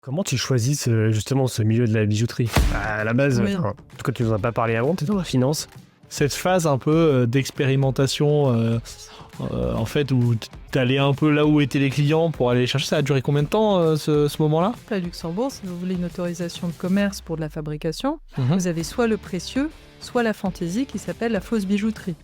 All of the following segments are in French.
Comment tu choisis justement ce milieu de la bijouterie? À la base, Oui. en tout cas tu nous en as pas parlé avant, tu es dans la finance. Cette phase un peu d'expérimentation, en fait, où t'allais un peu là où étaient les clients pour aller chercher, ça a duré combien de temps ce moment-là? À Luxembourg, si vous voulez une autorisation de commerce pour de la fabrication, vous avez soit le précieux, soit la fantaisie qui s'appelle la fausse bijouterie.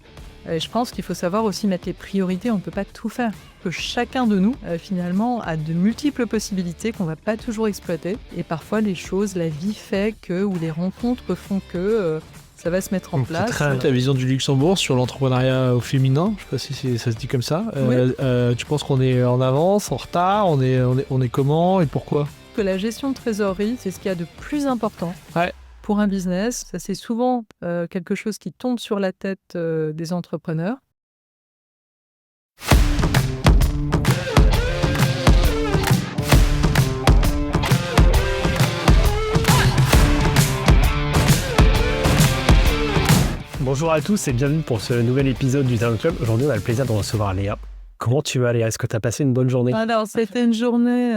Et je pense qu'il faut savoir aussi mettre les priorités, on ne peut pas tout faire. Que chacun de nous, finalement, a de multiples possibilités qu'on ne va pas toujours exploiter. Et parfois, les choses, la vie fait que, ou les rencontres font que ça va se mettre en Donc, place. c'est très ta vision du Luxembourg sur l'entrepreneuriat au féminin. Je sais pas si ça se dit comme ça. Tu penses qu'on est en avance, en retard, on est comment et pourquoi? Que la gestion de trésorerie, c'est ce qu'il y a de plus important. Ouais. Pour un business, ça c'est souvent quelque chose qui tombe sur la tête des entrepreneurs. Bonjour à tous et bienvenue pour ce nouvel épisode du Talent Club. Aujourd'hui on a le plaisir de recevoir Léa. Comment tu vas Léa? Est-ce que tu as passé une bonne journée? Alors, c'était une journée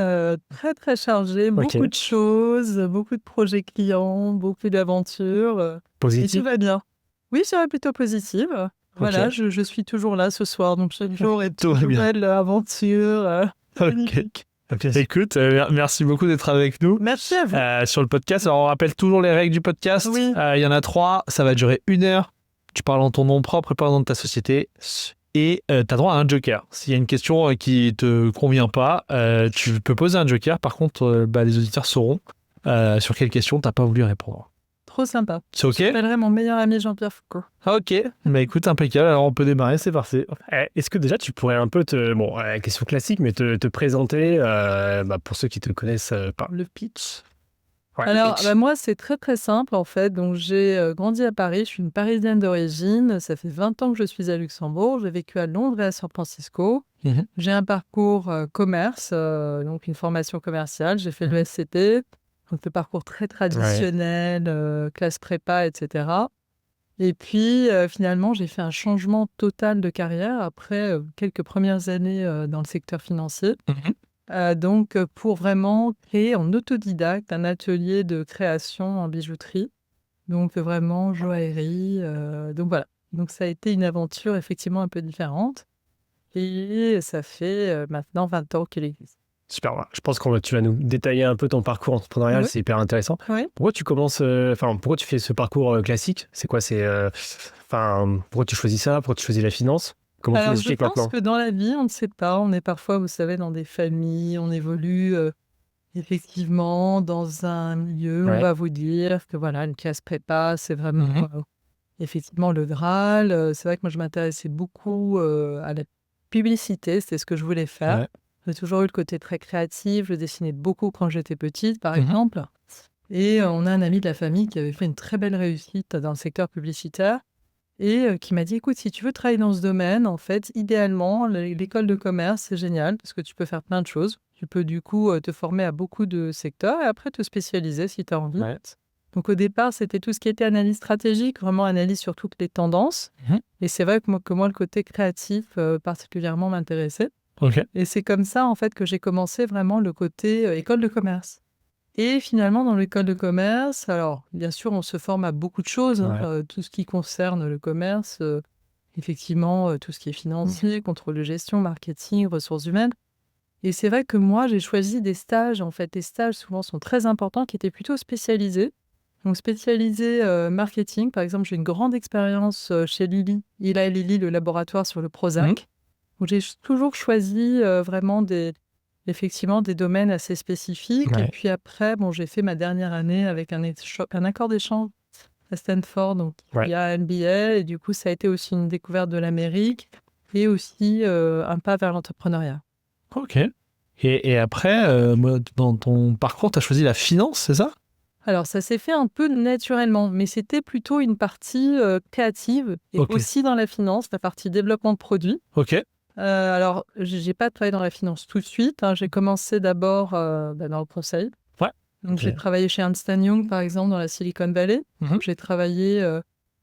très très chargée, beaucoup de choses, beaucoup de projets clients, beaucoup d'aventures. Et Positif? tout va bien. Oui, c'est plutôt positive. Voilà, je suis toujours là ce soir, donc chaque jour est Tout va une bien. nouvelle aventure. Magnifique. Écoute, merci beaucoup d'être avec nous. Merci à vous. Sur le podcast. Alors, on rappelle toujours les règles du podcast. Oui. Il y en a 3. Ça va durer 1 heure. Tu parles en ton nom propre et pas en nom de ta société. Et tu as droit à un joker. S'il y a une question qui te convient pas, tu peux poser un joker. Par contre, les auditeurs sauront sur quelle question tu n'as pas voulu répondre. Trop sympa. C'est OK? J'appellerai mon meilleur ami Jean-Pierre Foucault. OK. Écoute, impeccable. Alors, on peut démarrer. C'est parti. Est-ce que déjà tu pourrais un peu question classique, mais te présenter pour ceux qui te connaissent pas. Le pitch. Ouais, Alors, pitch. moi, c'est très très simple en fait. Donc, j'ai grandi à Paris, je suis une Parisienne d'origine. Ça fait 20 ans que je suis à Luxembourg. J'ai vécu à Londres et à San Francisco. J'ai un parcours commerce, donc une formation commerciale. J'ai fait le SCP, donc le parcours très traditionnel, classe prépa, etc. Et puis, finalement, j'ai fait un changement total de carrière après quelques premières années dans le secteur financier. Pour vraiment créer en autodidacte un atelier de création en bijouterie. Donc, vraiment joaillerie. Donc, voilà. Donc, ça a été une aventure effectivement un peu différente. Et ça fait maintenant 20 ans qu'il existe. Super, je pense que tu vas nous détailler un peu ton parcours entrepreneurial, Oui. c'est hyper intéressant. Oui. Pourquoi tu commences, pourquoi tu fais ce parcours classique? C'est quoi, pourquoi tu choisis ça? Pourquoi tu choisis la finance? Comment tu Alors, je l'expliques pense maintenant? que dans la vie, on ne sait pas. On est parfois, vous savez, dans des familles, on évolue effectivement dans un milieu, on va vous dire que voilà, une classe prépa, c'est vraiment effectivement le Graal. C'est vrai que moi, je m'intéressais beaucoup à la publicité, c'était ce que je voulais faire. Ouais. J'ai toujours eu le côté très créatif, je dessinais beaucoup quand j'étais petite, par exemple. Et on a un ami de la famille qui avait fait une très belle réussite dans le secteur publicitaire et qui m'a dit, écoute, si tu veux travailler dans ce domaine, en fait, idéalement, l'école de commerce, c'est génial parce que tu peux faire plein de choses. Tu peux du coup te former à beaucoup de secteurs et après te spécialiser si tu as envie. Ouais. Donc au départ, c'était tout ce qui était analyse stratégique, vraiment analyse sur toutes les tendances. Et c'est vrai que moi, le côté créatif particulièrement m'intéressait. Et c'est comme ça, en fait, que j'ai commencé vraiment le côté école de commerce. Et finalement, dans l'école de commerce, alors, bien sûr, on se forme à beaucoup de choses, tout ce qui concerne le commerce, effectivement, tout ce qui est financier, contrôle de gestion, marketing, ressources humaines. Et c'est vrai que moi, j'ai choisi des stages, en fait, les stages souvent sont très importants, qui étaient plutôt spécialisés. Donc, spécialisé marketing, par exemple, j'ai une grande expérience chez Lilly. Eli Lilly, le laboratoire sur le Prozac. Où j'ai toujours choisi vraiment effectivement des domaines assez spécifiques. Ouais. Et puis après, j'ai fait ma dernière année avec un accord d'échange à Stanford, donc il y a un MBA. Et du coup, ça a été aussi une découverte de l'Amérique et aussi un pas vers l'entrepreneuriat. OK. Et après, dans ton parcours, tu as choisi la finance, c'est ça? Alors, ça s'est fait un peu naturellement, mais c'était plutôt une partie créative et aussi dans la finance, la partie développement de produits. OK. Alors, j'ai pas travaillé dans la finance tout de suite. J'ai commencé d'abord dans le conseil. Ouais. Donc, j'ai travaillé chez Ernst & Young, par exemple, dans la Silicon Valley. J'ai travaillé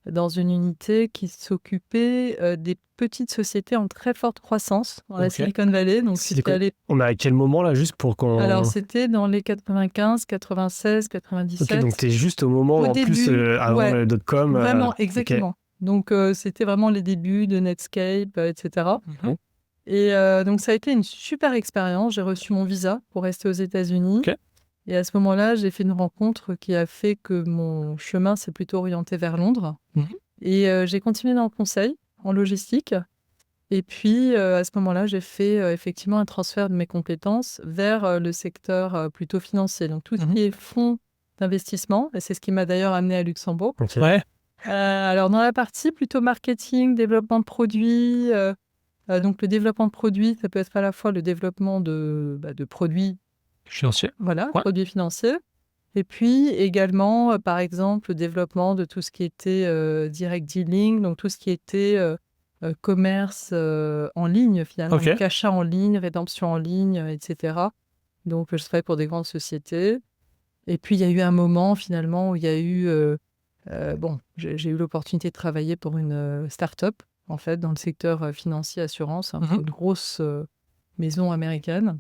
dans une unité qui s'occupait des petites sociétés en très forte croissance dans la Silicon Valley. Donc, on a à quel moment là, juste pour qu'on... Alors, c'était dans les 95, 96, 97. Ok, donc t'es juste au moment en début, plus avant le .com. Vraiment, exactement. Donc, c'était vraiment les débuts de Netscape, etc. Et donc, ça a été une super expérience. J'ai reçu mon visa pour rester aux États-Unis. Et à ce moment-là, j'ai fait une rencontre qui a fait que mon chemin s'est plutôt orienté vers Londres. Et j'ai continué dans le conseil, en logistique. Et puis, à ce moment-là, j'ai fait effectivement un transfert de mes compétences vers le secteur plutôt financier. Donc, tout ce qui est fonds d'investissement. Et c'est ce qui m'a d'ailleurs amené à Luxembourg. Alors, dans la partie plutôt marketing, développement de produits. Donc, le développement de produits, ça peut être à la fois le développement de produits financiers. Voilà, produits financiers. Et puis également, par exemple, le développement de tout ce qui était direct dealing, donc tout ce qui était commerce en ligne, finalement, donc achat en ligne, rédemption en ligne, etc. Donc, je travaille pour des grandes sociétés. Et puis, il y a eu un moment, finalement, où il y a eu... j'ai eu l'opportunité de travailler pour une start-up, en fait, dans le secteur financier assurance, une grosse maison américaine.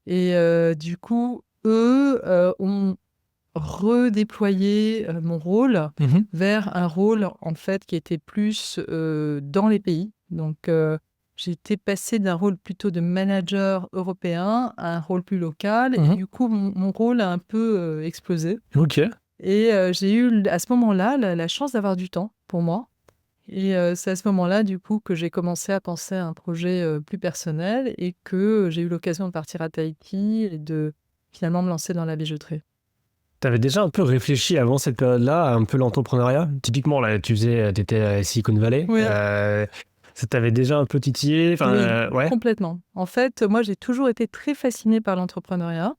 Et du coup, eux ont redéployé mon rôle vers un rôle, en fait, qui était plus dans les pays. Donc, j'étais passée d'un rôle plutôt de manager européen à un rôle plus local. Et du coup, mon rôle a un peu explosé. Et j'ai eu, à ce moment-là, la chance d'avoir du temps pour moi. Et c'est à ce moment-là, du coup, que j'ai commencé à penser à un projet plus personnel et que j'ai eu l'occasion de partir à Tahiti et de finalement me lancer dans la bijouterie. Tu avais déjà un peu réfléchi avant cette période-là à un peu l'entrepreneuriat? Typiquement, là, tu étais à Silicon Valley. Ça t'avait déjà un peu titillé? Complètement. En fait, moi, j'ai toujours été très fascinée par l'entrepreneuriat.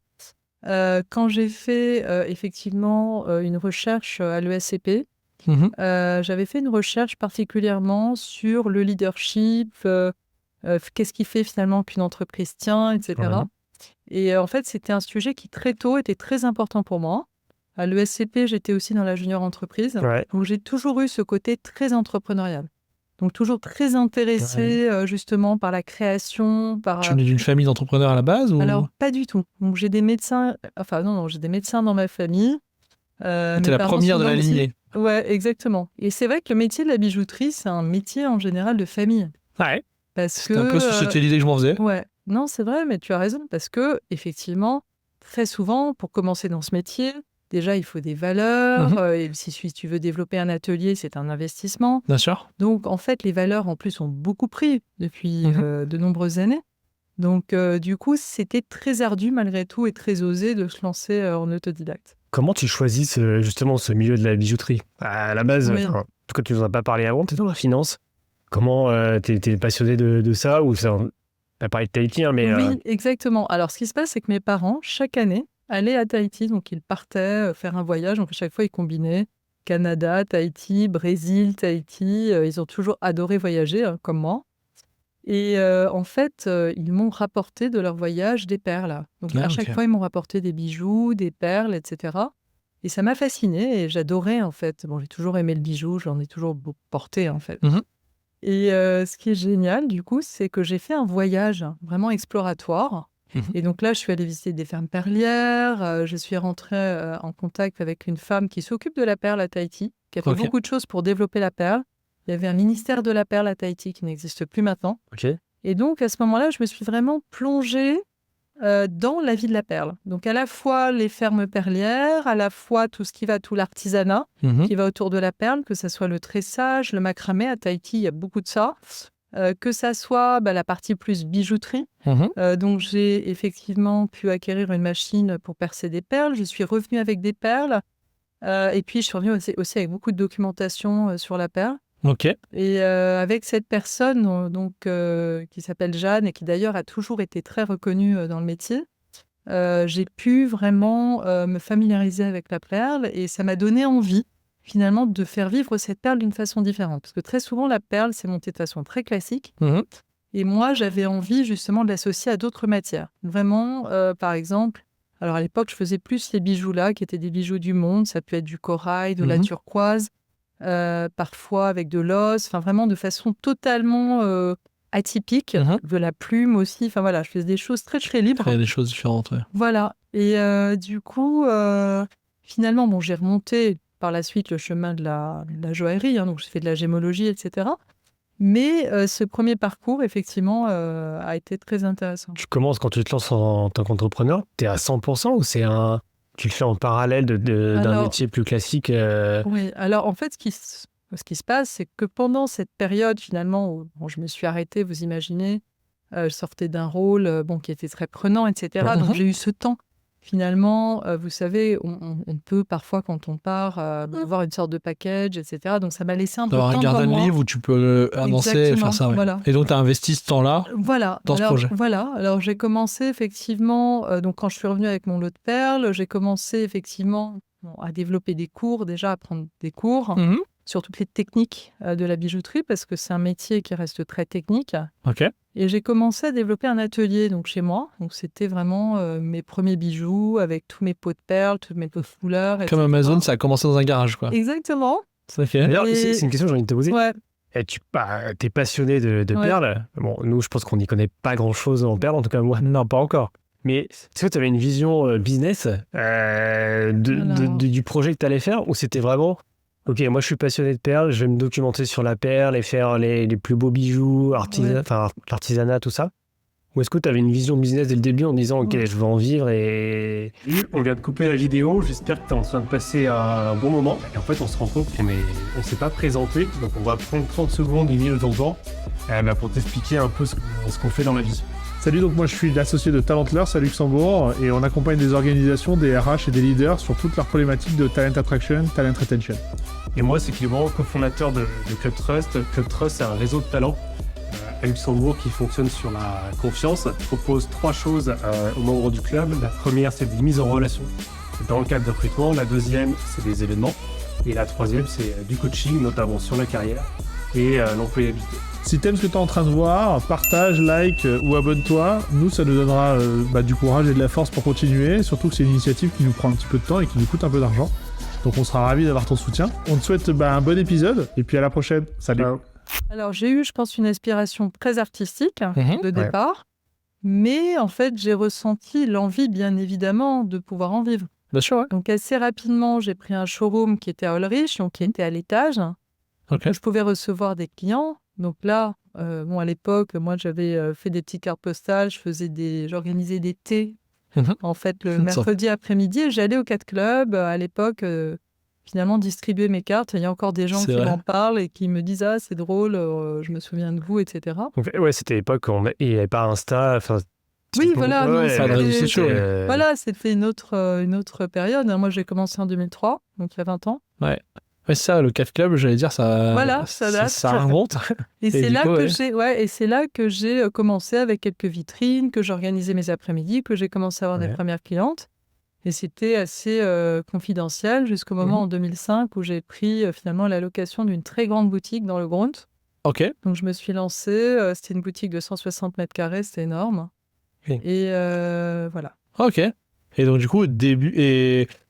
Quand j'ai fait effectivement une recherche à l'ESCP, j'avais fait une recherche particulièrement sur le leadership, qu'est-ce qui fait finalement qu'une entreprise tient, etc. Et en fait, c'était un sujet qui très tôt était très important pour moi. À l'ESCP, j'étais aussi dans la junior entreprise, donc j'ai toujours eu ce côté très entrepreneurial. Donc toujours très intéressée justement par la création. Tu venais d'une famille d'entrepreneurs à la base ou... Alors, pas du tout. Donc j'ai des médecins, j'ai des médecins dans ma famille. T'es la première de la lignée. Ouais, exactement. Et c'est vrai que le métier de la bijouterie, c'est un métier en général de famille. C'est un peu c'était l'idée que je m'en faisais. Non, c'est vrai, mais tu as raison, parce que effectivement, très souvent, pour commencer dans ce métier, déjà, il faut des valeurs. Et si tu veux développer un atelier, c'est un investissement. Bien sûr. Donc, en fait, les valeurs, en plus, ont beaucoup pris depuis de nombreuses années. Donc, du coup, c'était très ardu, malgré tout, et très osé de se lancer en autodidacte. Comment tu choisis justement ce milieu de la bijouterie? À la base, en tout cas, tu nous en as pas parlé avant, tu es dans la finance. Comment t'es passionné de ça ou ça, t'as parlé de Tahiti, mais... Oui, exactement. Alors, ce qui se passe, c'est que mes parents, chaque année, allaient à Tahiti. Donc, ils partaient faire un voyage. Donc, à chaque fois, ils combinaient Canada, Tahiti, Brésil, Tahiti. Ils ont toujours adoré voyager, comme moi. Et en fait, ils m'ont rapporté de leur voyage des perles. Donc, à chaque fois, ils m'ont rapporté des bijoux, des perles, etc. Et ça m'a fascinée et j'adorais, en fait. Bon, j'ai toujours aimé le bijou, j'en ai toujours porté, en fait. Et ce qui est génial, du coup, c'est que j'ai fait un voyage vraiment exploratoire. Et donc là, je suis allée visiter des fermes perlières. Je suis rentrée en contact avec une femme qui s'occupe de la perle à Tahiti, qui a fait beaucoup de choses pour développer la perle. Il y avait un ministère de la perle à Tahiti qui n'existe plus maintenant. Et donc, à ce moment-là, je me suis vraiment plongée dans la vie de la perle. Donc, à la fois les fermes perlières, à la fois tout ce qui va, tout l'artisanat qui va autour de la perle, que ce soit le tressage, le macramé. À Tahiti, il y a beaucoup de ça. Que ça soit la partie plus bijouterie. Donc, j'ai effectivement pu acquérir une machine pour percer des perles. Je suis revenue avec des perles. Et puis, je suis revenue aussi avec beaucoup de documentation sur la perle. Et avec cette personne qui s'appelle Jeanne et qui d'ailleurs a toujours été très reconnue dans le métier, j'ai pu vraiment me familiariser avec la perle et ça m'a donné envie finalement de faire vivre cette perle d'une façon différente. Parce que très souvent, la perle, c'est monté de façon très classique. Et moi, j'avais envie justement de l'associer à d'autres matières. Vraiment, par exemple, alors à l'époque, je faisais plus ces bijoux-là qui étaient des bijoux du monde. Ça peut être du corail, de la turquoise. parfois avec de l'os, enfin vraiment de façon totalement atypique, de la plume aussi. Enfin voilà, je faisais des choses très très libres. Il y a des choses différentes, ouais. Voilà. Et du coup, finalement, bon, j'ai remonté par la suite le chemin de la joaillerie, donc j'ai fait de la gémologie, etc. Mais ce premier parcours, effectivement, a été très intéressant. Tu commences quand tu te lances en tant qu'entrepreneur, tu es à 100% ou tu le fais en parallèle d'un métier plus classique Oui, alors en fait, ce qui se passe, c'est que pendant cette période, finalement, où je me suis arrêtée, vous imaginez, je sortais d'un rôle qui était très prenant, etc. Donc j'ai eu ce temps. Finalement, vous savez, on peut parfois, quand on part, avoir une sorte de package, etc. Donc, ça m'a laissé un peu de temps devant moi. D'avoir un garden livre où tu peux avancer et faire ça. Ouais. Voilà. Et donc, tu as investi ce temps-là dans ce projet. Voilà. Alors, j'ai commencé effectivement, donc quand je suis revenue avec mon lot de perles, j'ai commencé effectivement à développer des cours, déjà à prendre des cours sur toutes les techniques de la bijouterie, parce que c'est un métier qui reste très technique. Ok. Et j'ai commencé à développer un atelier donc chez moi. Donc c'était vraiment mes premiers bijoux avec tous mes pots de perles, tous mes pots de couleurs. Comme Amazon, ça a commencé dans un garage, quoi. Exactement. D'ailleurs, c'est une question que j'ai envie de te poser. Ouais. Et t'es passionné de perles. Bon, nous, je pense qu'on n'y connaît pas grand-chose en perles, en tout cas moi, non, pas encore. Mais est-ce que tu avais une vision business du projet que tu allais faire, ou c'était vraiment ok, moi je suis passionné de perles, je vais me documenter sur la perle et faire les plus beaux bijoux, l'artisanat, tout ça? Ou est-ce que tu avais une vision business dès le début en disant ok, je veux en vivre et... On vient de couper la vidéo, j'espère que tu es en train de passer un bon moment. Et en fait, on se rend compte qu'on ne s'est pas présenté, donc on va prendre 30 secondes, une minute de ton temps pour t'expliquer un peu ce qu'on fait dans la vie. Salut, donc moi je suis l'associé de Talentlers à Luxembourg et on accompagne des organisations, des RH et des leaders sur toutes leurs problématiques de talent attraction, talent retention. Et moi c'est Clément, cofondateur de Club Trust. Club Trust c'est un réseau de talents à Luxembourg qui fonctionne sur la confiance. Il propose 3 choses aux membres du club. La première c'est des mises en relation dans le cadre de recrutement. La deuxième c'est des événements. Et la troisième c'est du coaching, notamment sur la carrière et l'employabilité. Si t'aimes ce que t'es en train de voir, partage, like ou abonne-toi. Nous, ça nous donnera du courage et de la force pour continuer. Surtout que c'est une initiative qui nous prend un petit peu de temps et qui nous coûte un peu d'argent. Donc on sera ravis d'avoir ton soutien. On te souhaite un bon épisode et puis à la prochaine. Salut. Alors j'ai eu, je pense, une aspiration très artistique de départ. Mais en fait, j'ai ressenti l'envie, bien évidemment, de pouvoir en vivre. Bien sûr, ouais. Donc assez rapidement, j'ai pris un showroom qui était à Ulrich, donc qui était à l'étage. Okay. Je pouvais recevoir des clients. Donc là, à l'époque, moi, j'avais fait des petites cartes postales, j'organisais des thés, en fait, le mercredi après-midi, et j'allais au 4 Club, à l'époque, finalement, distribuer mes cartes. Il y a encore des gens qui m'en parlent et qui me disent « Ah, c'est drôle, je me souviens de vous, etc. » Ouais, c'était l'époque où il n'y avait pas Insta, oui, voilà. Voilà, c'était une autre période. Moi, j'ai commencé en 2003, donc il y a 20 ans. Ouais. Ouais, ça, le 4 Club, j'allais dire, ça date. Ça remonte. Et c'est là que j'ai commencé avec quelques vitrines, que j'organisais mes après-midi, que j'ai commencé à avoir des premières clientes. Et c'était assez confidentiel jusqu'au moment en 2005 où j'ai pris finalement la location d'une très grande boutique dans le Gront. Ok. Donc je me suis lancée. C'était une boutique de 160 mètres carrés, c'était énorme. Okay. Et voilà. Ok. Et donc du coup,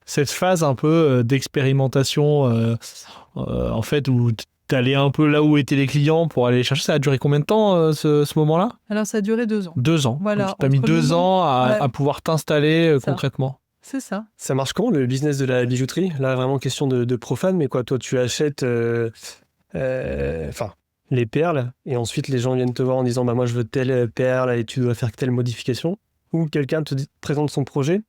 cette phase un peu d'expérimentation, en fait, où t'allais un peu là où étaient les clients pour aller les chercher, ça a duré combien de temps, ce moment-là? Alors, ça a duré 2 ans. 2 ans. Voilà. T'as mis 2 ans à pouvoir t'installer concrètement. C'est ça. Ça marche comment, le business de la bijouterie? Là, vraiment question de profane, mais quoi, toi, tu achètes les perles, et ensuite, les gens viennent te voir en disant, moi, je veux telle perle, et tu dois faire telle modification. Ou quelqu'un te présente son projet,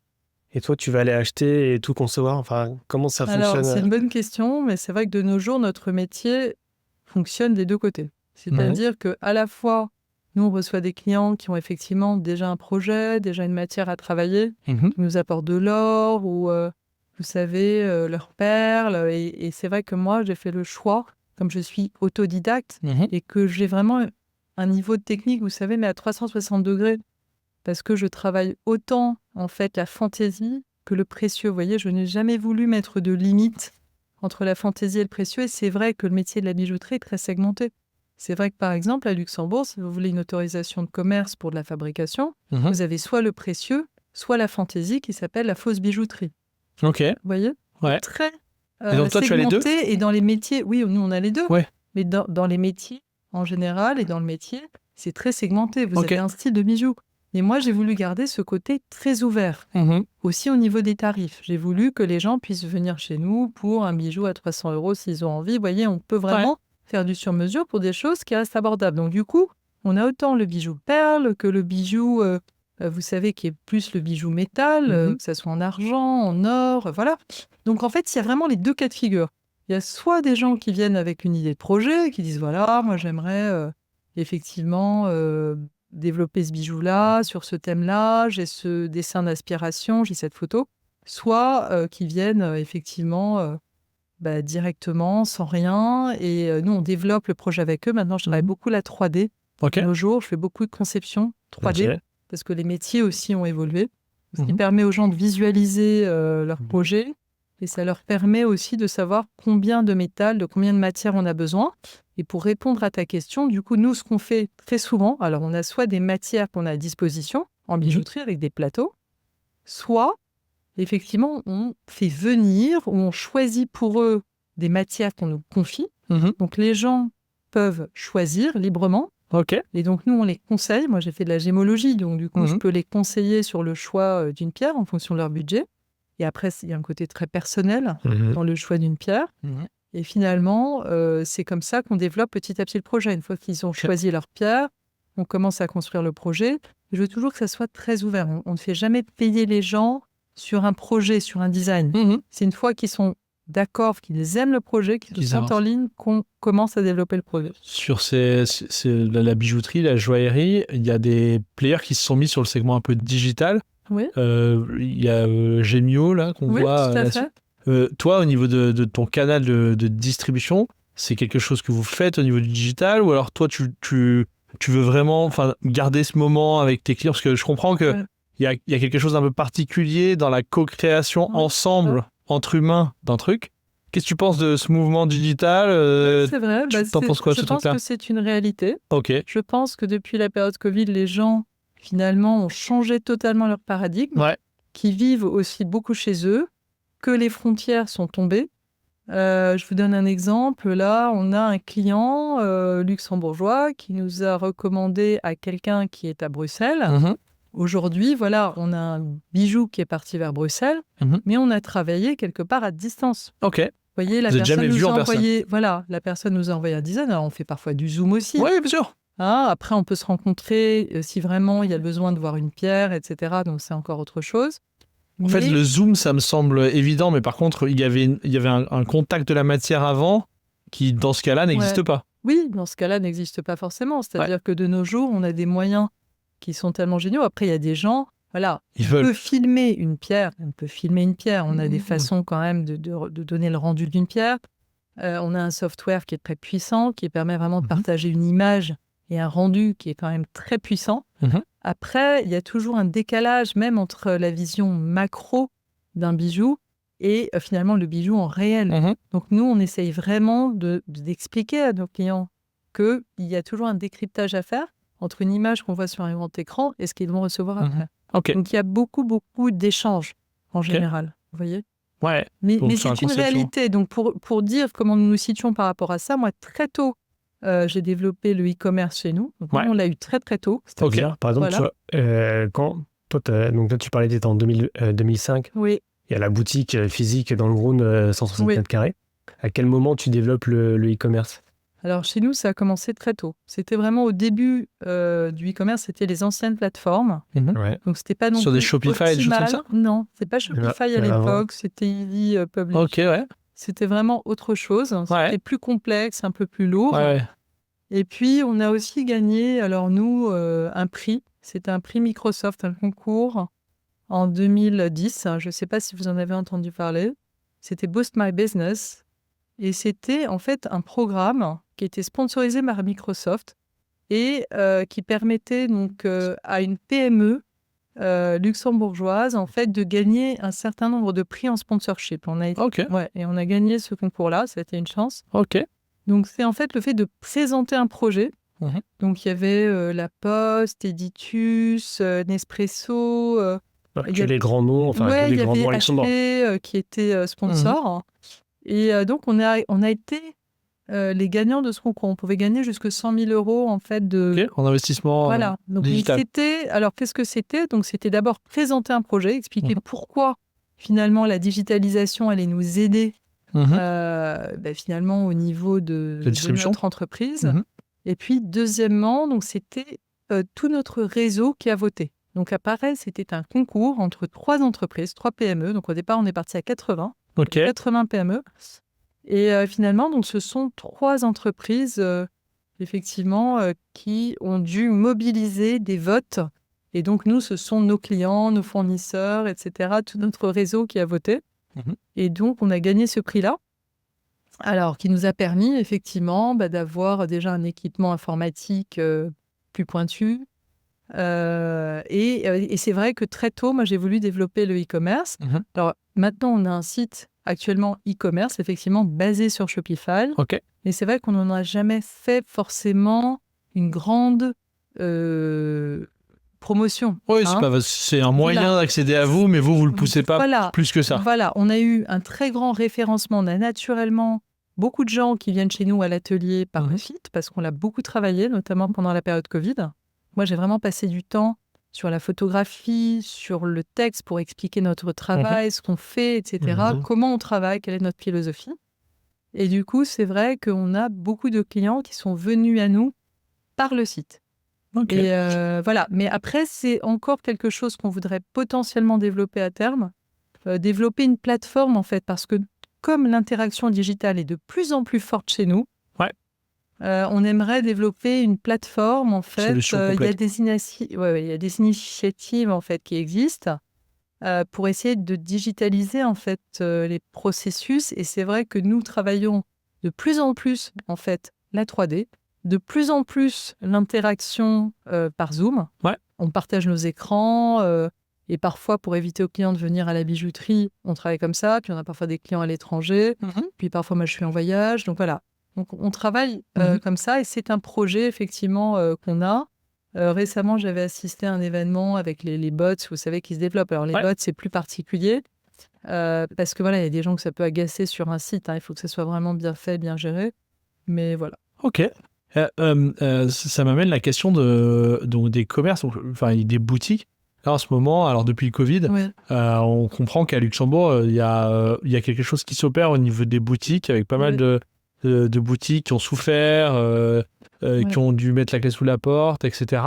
et toi, tu vas aller acheter et tout concevoir. Enfin, comment ça fonctionne? Alors, c'est une bonne question, mais c'est vrai que de nos jours, notre métier fonctionne des 2 côtés. C'est-à-dire qu'à la fois, nous, on reçoit des clients qui ont effectivement déjà un projet, déjà une matière à travailler, qui nous apportent de l'or ou, vous savez, leurs perles. Et c'est vrai que moi, j'ai fait le choix, comme je suis autodidacte, et que j'ai vraiment un niveau de technique, vous savez, mais à 360 degrés. Parce que je travaille autant, en fait, la fantaisie que le précieux. Vous voyez, je n'ai jamais voulu mettre de limite entre la fantaisie et le précieux. Et c'est vrai que le métier de la bijouterie est très segmenté. C'est vrai que, par exemple, à Luxembourg, si vous voulez une autorisation de commerce pour de la fabrication, vous avez soit le précieux, soit la fantaisie qui s'appelle la fausse bijouterie. Ok. Vous voyez? Ouais. Très, Et donc toi, tu as les deux ? Segmenté, et dans les métiers, oui, nous on a les deux. Ouais. Mais dans les métiers, en général, et dans le métier, c'est très segmenté. Vous Ok. avez un style de bijoux. Et moi, j'ai voulu garder ce côté très ouvert. Aussi au niveau des tarifs. J'ai voulu que les gens puissent venir chez nous pour un bijou à 300 € s'ils ont envie. Vous voyez, on peut vraiment faire du sur-mesure pour des choses qui restent abordables. Donc du coup, on a autant le bijou perle que le bijou, vous savez, qui est plus le bijou métal, que ce soit en argent, en or, voilà. Donc en fait, il y a vraiment les deux cas de figure. Il y a soit des gens qui viennent avec une idée de projet, qui disent, voilà, moi j'aimerais effectivement développer ce bijou-là, sur ce thème-là, j'ai ce dessin d'inspiration, j'ai cette photo. Soit qui viennent effectivement directement, sans rien. Et nous, on développe le projet avec eux. Maintenant, je travaille beaucoup la 3D. De nos jours, je fais beaucoup de conception 3D, parce que les métiers aussi ont évolué. Ce qui permet aux gens de visualiser leur projet. Et ça leur permet aussi de savoir combien de métal, de combien de matière on a besoin. Et pour répondre à ta question, du coup, nous, ce qu'on fait très souvent, alors on a soit des matières qu'on a à disposition en bijouterie avec des plateaux, soit, effectivement, on fait venir ou on choisit pour eux des matières qu'on nous confie. Donc, les gens peuvent choisir librement. Et donc, nous, on les conseille. Moi, j'ai fait de la gémologie, donc du coup, je peux les conseiller sur le choix d'une pierre en fonction de leur budget. Et après, il y a un côté très personnel dans le choix d'une pierre. Et finalement, c'est comme ça qu'on développe petit à petit le projet. Une fois qu'ils ont choisi leur pierre, on commence à construire le projet. Je veux toujours que ça soit très ouvert. On ne fait jamais payer les gens sur un projet, sur un design. C'est une fois qu'ils sont d'accord, qu'ils aiment le projet, qu'ils se sentent en ligne, qu'on commence à développer le projet. Sur la bijouterie, la joaillerie, il y a des players qui se sont mis sur le segment un peu digital. Oui. Il y a Gemio, là, qu'on voit. Tout à fait. Toi, au niveau de ton canal de distribution, c'est quelque chose que vous faites au niveau du digital, ou alors toi, tu veux vraiment garder ce moment avec tes clients? Parce que je comprends qu'il y a quelque chose d'un peu particulier dans la co-création ensemble entre humains d'un truc. Qu'est-ce que tu penses de ce mouvement digital? C'est vrai. T'en penses quoi, je ce pense truc-là? que c'est une réalité. Ok. Je pense que depuis la période Covid, les gens, finalement, ont changé totalement leur paradigme, qui vivent aussi beaucoup chez eux, que les frontières sont tombées. Je vous donne un exemple. Là, on a un client luxembourgeois qui nous a recommandé à quelqu'un qui est à Bruxelles. Aujourd'hui, voilà, on a un bijou qui est parti vers Bruxelles, mais on a travaillé quelque part à distance. Ok. Vous voyez, la Vous êtes personne jamais vu nous en a personne. envoyé, voilà, la personne nous a envoyé un design. Alors, on fait parfois du Zoom aussi. Oui, bien sûr. Après, on peut se rencontrer si vraiment il y a besoin de voir une pierre, etc. Donc, c'est encore autre chose. En fait, le Zoom, ça me semble évident, mais par contre, il y avait un contact de la matière avant qui, dans ce cas-là, n'existe pas. Oui, dans ce cas-là, n'existe pas forcément. C'est-à-dire que de nos jours, on a des moyens qui sont tellement géniaux. Après, il y a des gens, voilà, on peut filmer une pierre. On a des façons quand même de donner le rendu d'une pierre. On a un software qui est très puissant, qui permet vraiment de partager une image et un rendu qui est quand même très puissant. Après, il y a toujours un décalage même entre la vision macro d'un bijou et finalement le bijou en réel. Donc nous, on essaye vraiment d'expliquer à nos clients qu'il y a toujours un décryptage à faire entre une image qu'on voit sur un grand écran et ce qu'ils vont recevoir après. Donc il y a beaucoup d'échanges en général, vous voyez. Ouais. Mais c'est une réalité. Donc pour dire comment nous nous situons par rapport à ça, moi très tôt, j'ai développé le e-commerce chez nous. Donc, on l'a eu très très tôt. C'est-à-dire, par exemple, quand toi, tu parlais d'être en 2005. Oui. Il y a la boutique physique dans le Groen, 160 mètres carrés. À quel moment tu développes le e-commerce? Alors chez nous, ça a commencé très tôt. C'était vraiment au début du e-commerce, c'était les anciennes plateformes. Donc c'était pas non sur plus des Shopify et des choses comme ça? Non, c'est pas Shopify à l'époque, c'était Easy Publish. Ok, ouais. C'était vraiment autre chose. C'était plus complexe, un peu plus lourd. Ouais. Et puis, on a aussi gagné, alors nous, un prix. C'était un prix Microsoft, un concours en 2010. Je ne sais pas si vous en avez entendu parler. C'était Boost My Business. Et c'était en fait un programme qui était sponsorisé par Microsoft et qui permettait donc à une PME luxembourgeoise en fait de gagner un certain nombre de prix en sponsorship. Et on a gagné ce concours-là, c'était une chance. Donc c'est en fait le fait de présenter un projet. Donc il y avait La Poste, Editus, Nespresso. Les grands noms, il y avait HP qui était sponsor. Et donc, on a été les gagnants de ce concours. On pouvait gagner jusque 100 000 € en fait En investissement voilà. Donc, digital. Alors, qu'est-ce que c'était ? Donc, c'était d'abord présenter un projet, expliquer pourquoi finalement la digitalisation allait nous aider finalement au niveau de notre entreprise. Et puis, deuxièmement, donc, c'était tout notre réseau qui a voté. Donc, à Paris, c'était un concours entre 3 entreprises, 3 PME. Donc, au départ, on est parti à 80. 80 PME. Et finalement, donc, ce sont 3 entreprises, effectivement, qui ont dû mobiliser des votes. Et donc, nous, ce sont nos clients, nos fournisseurs, etc., tout notre réseau qui a voté. Et donc, on a gagné ce prix-là. Alors, qui nous a permis, effectivement, d'avoir déjà un équipement informatique plus pointu. Et c'est vrai que très tôt, moi, j'ai voulu développer le e-commerce. Alors, maintenant, on a un site actuellement e-commerce, effectivement, basé sur Shopify. Mais c'est vrai qu'on n'en a jamais fait forcément une grande promotion. Oui, c'est un moyen d'accéder à vous, mais vous ne le poussez pas plus que ça. Voilà, on a eu un très grand référencement. On a naturellement beaucoup de gens qui viennent chez nous à l'atelier par le site, parce qu'on l'a beaucoup travaillé, notamment pendant la période Covid. Moi, j'ai vraiment passé du temps sur la photographie, sur le texte pour expliquer notre travail, ce qu'on fait, etc., comment on travaille, quelle est notre philosophie. Et du coup, c'est vrai qu'on a beaucoup de clients qui sont venus à nous par le site. Et voilà. Mais après, c'est encore quelque chose qu'on voudrait potentiellement développer à terme. Développer une plateforme, en fait, parce que comme l'interaction digitale est de plus en plus forte chez nous, on aimerait développer une plateforme, en fait. Il y a des initiatives, en fait, qui existent pour essayer de digitaliser, en fait, les processus. Et c'est vrai que nous travaillons de plus en plus, en fait, la 3D, de plus en plus l'interaction par Zoom. On partage nos écrans et parfois, pour éviter aux clients de venir à la bijouterie, on travaille comme ça. Puis on a parfois des clients à l'étranger. Puis parfois, moi, je suis en voyage. Donc voilà. Donc, on travaille comme ça et c'est un projet, effectivement, qu'on a. Récemment, j'avais assisté à un événement avec les bots, vous savez, qui se développent. Alors, les bots, c'est plus particulier parce que voilà, il y a des gens que ça peut agacer sur un site. Il faut que ça soit vraiment bien fait, bien géré. Mais voilà. Ok. Ça m'amène la question donc des commerces, enfin des boutiques. Là, en ce moment, alors depuis le Covid, on comprend qu'à Luxembourg, il y a quelque chose qui s'opère au niveau des boutiques avec pas mal de boutiques qui ont souffert, qui ont dû mettre la clé sous la porte, etc.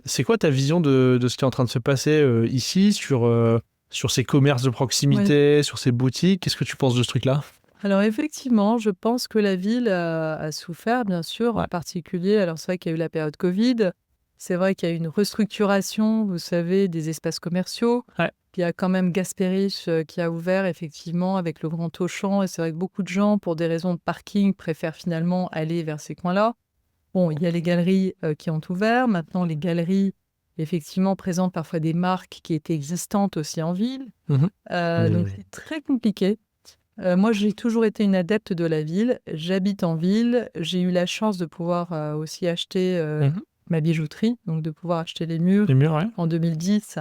C'est quoi ta vision de ce qui est en train de se passer ici sur ces commerces de proximité, sur ces boutiques? Qu'est-ce que tu penses de ce truc-là? Alors effectivement, je pense que la ville a souffert, bien sûr, en particulier. Alors c'est vrai qu'il y a eu la période Covid. C'est vrai qu'il y a eu une restructuration, vous savez, des espaces commerciaux. Il y a quand même Gasperich qui a ouvert, effectivement, avec le Grand Auchan. Et c'est vrai que beaucoup de gens, pour des raisons de parking, préfèrent finalement aller vers ces coins-là. Bon, il y a les galeries qui ont ouvert. Maintenant, les galeries, effectivement, présentent parfois des marques qui étaient existantes aussi en ville. Donc, c'est très compliqué. Moi, j'ai toujours été une adepte de la ville. J'habite en ville. J'ai eu la chance de pouvoir aussi acheter ma bijouterie, donc de pouvoir acheter les murs en 2010.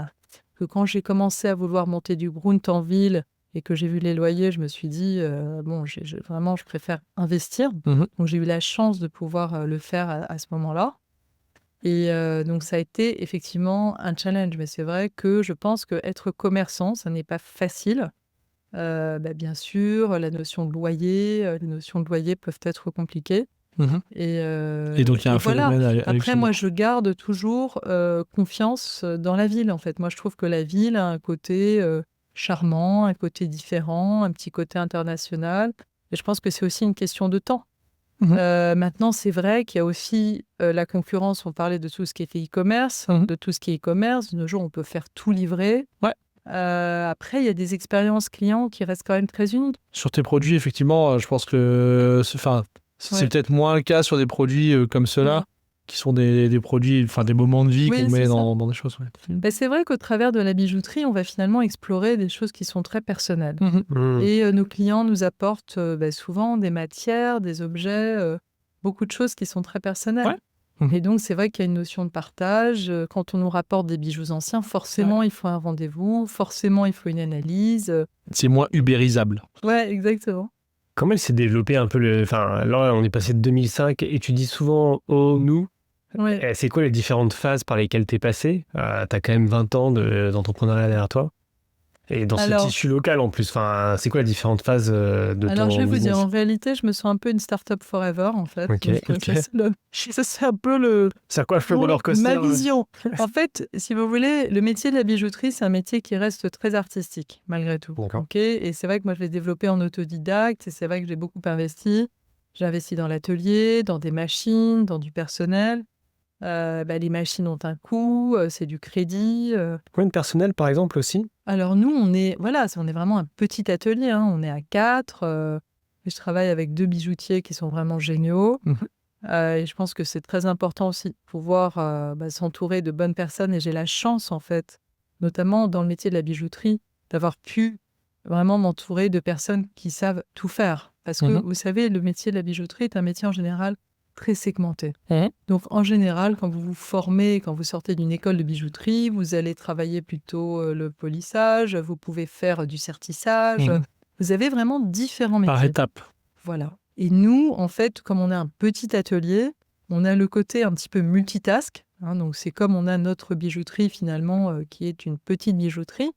Que quand j'ai commencé à vouloir monter du Grunt en ville et que j'ai vu les loyers, je me suis dit, vraiment, je préfère investir. Donc, j'ai eu la chance de pouvoir le faire à ce moment-là. Et donc, ça a été effectivement un challenge. Mais c'est vrai que je pense qu'être commerçant, ça n'est pas facile. Bien sûr, la notion de loyer, les notions de loyer peuvent être compliquées. Et donc, il y a un phénomène Après, moi, je garde toujours confiance dans la ville, en fait. Moi, je trouve que la ville a un côté charmant, un côté différent, un petit côté international. Et je pense que c'est aussi une question de temps. Maintenant, c'est vrai qu'il y a aussi la concurrence. On parlait de tout ce qui était e-commerce, de tout ce qui est e-commerce. De nos jours, on peut faire tout livrer. Après, il y a des expériences clients qui restent quand même très uniques. Sur tes produits, effectivement, je pense que c'est peut-être moins le cas sur des produits comme ceux-là, qui sont des produits, des moments de vie qu'on met dans des choses. C'est vrai qu'au travers de la bijouterie, on va finalement explorer des choses qui sont très personnelles. Et nos clients nous apportent souvent des matières, des objets, beaucoup de choses qui sont très personnelles. Et donc, c'est vrai qu'il y a une notion de partage. Quand on nous rapporte des bijoux anciens, forcément, il faut un rendez-vous. Forcément, il faut une analyse. C'est moins ubérisable. Ouais, exactement. Comment elle s'est développée un peu Enfin, là, on est passé de 2005 et tu dis souvent « oh, nous ». Ouais. C'est quoi les différentes phases par lesquelles tu es passé? Tu as quand même 20 ans d'entrepreneuriat derrière toi. Et dans ce tissu local en plus, enfin, c'est quoi les différentes phases de ton business? Alors, je vais vous dire, en réalité, je me sens un peu une start-up forever, en fait. Ok. Donc, ça, c'est un peu Ça coiffe le roller coaster. ma vision. En fait, si vous voulez, le métier de la bijouterie, c'est un métier qui reste très artistique, malgré tout. D'accord. Ok. Et c'est vrai que moi, je l'ai développé en autodidacte. Et c'est vrai que j'ai beaucoup investi. J'ai investi dans l'atelier, dans des machines, dans du personnel. Les machines ont un coût, c'est du crédit. Combien de personnel, par exemple, aussi? Alors nous, on est vraiment un petit atelier, hein. On est à 4. Et je travaille avec 2 bijoutiers qui sont vraiment géniaux. Et je pense que c'est très important aussi de pouvoir s'entourer de bonnes personnes. Et j'ai la chance, en fait, notamment dans le métier de la bijouterie, d'avoir pu vraiment m'entourer de personnes qui savent tout faire. Parce que, vous savez, le métier de la bijouterie est un métier en général très segmenté. Donc, en général, quand vous vous formez, quand vous sortez d'une école de bijouterie, vous allez travailler plutôt le polissage, vous pouvez faire du sertissage. Vous avez vraiment différents métiers. Par étape. Voilà. Et nous, en fait, comme on a un petit atelier, on a le côté un petit peu multitask. Donc, c'est comme on a notre bijouterie, finalement, qui est une petite bijouterie.